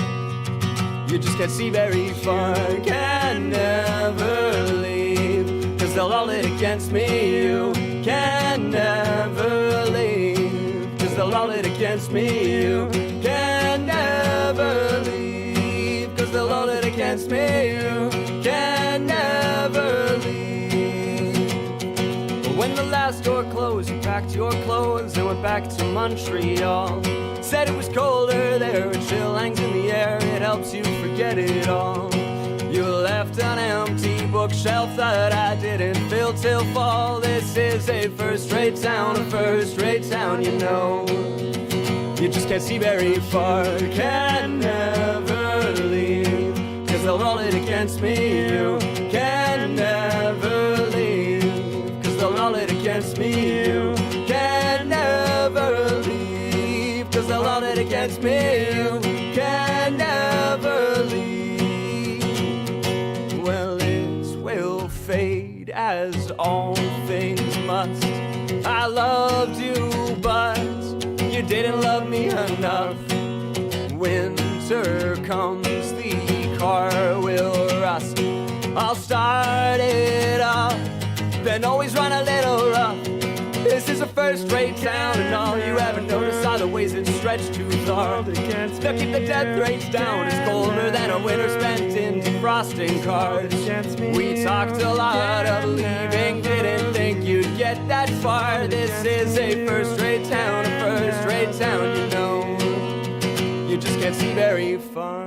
You just can't see very far, can never leave, 'cause they'll all lit against me. You can never leave, 'cause they'll all lit against me. You can never leave, 'cause they'll all lit against me. You can never leave. But when the last door closed, you packed your clothes and went back to Montreal. Said it was colder there, a chill hangs in the air, it helps you forget it all. You left an empty bookshelf that I didn't fill till fall. This is a first-rate town, you know. You just can't see very far, can never leave, 'cause they'll roll it against me. You can never leave, 'cause they'll roll it against me. You can never leave, 'cause they'll roll it against me. You can never leave. Well, it will fade as all things must. I loved you, but you didn't love me enough. Winter comes, the car will rust. I'll start it up, then always run a little rough. This is a first-rate town, and all you ever notice are the ways it stretched too far. They'll keep the death rates down, it's colder than a winter spent in defrosting cars. We talked a lot of leaving, didn't think you'd get that far. This is a first-rate town, you know. You just can't see very far.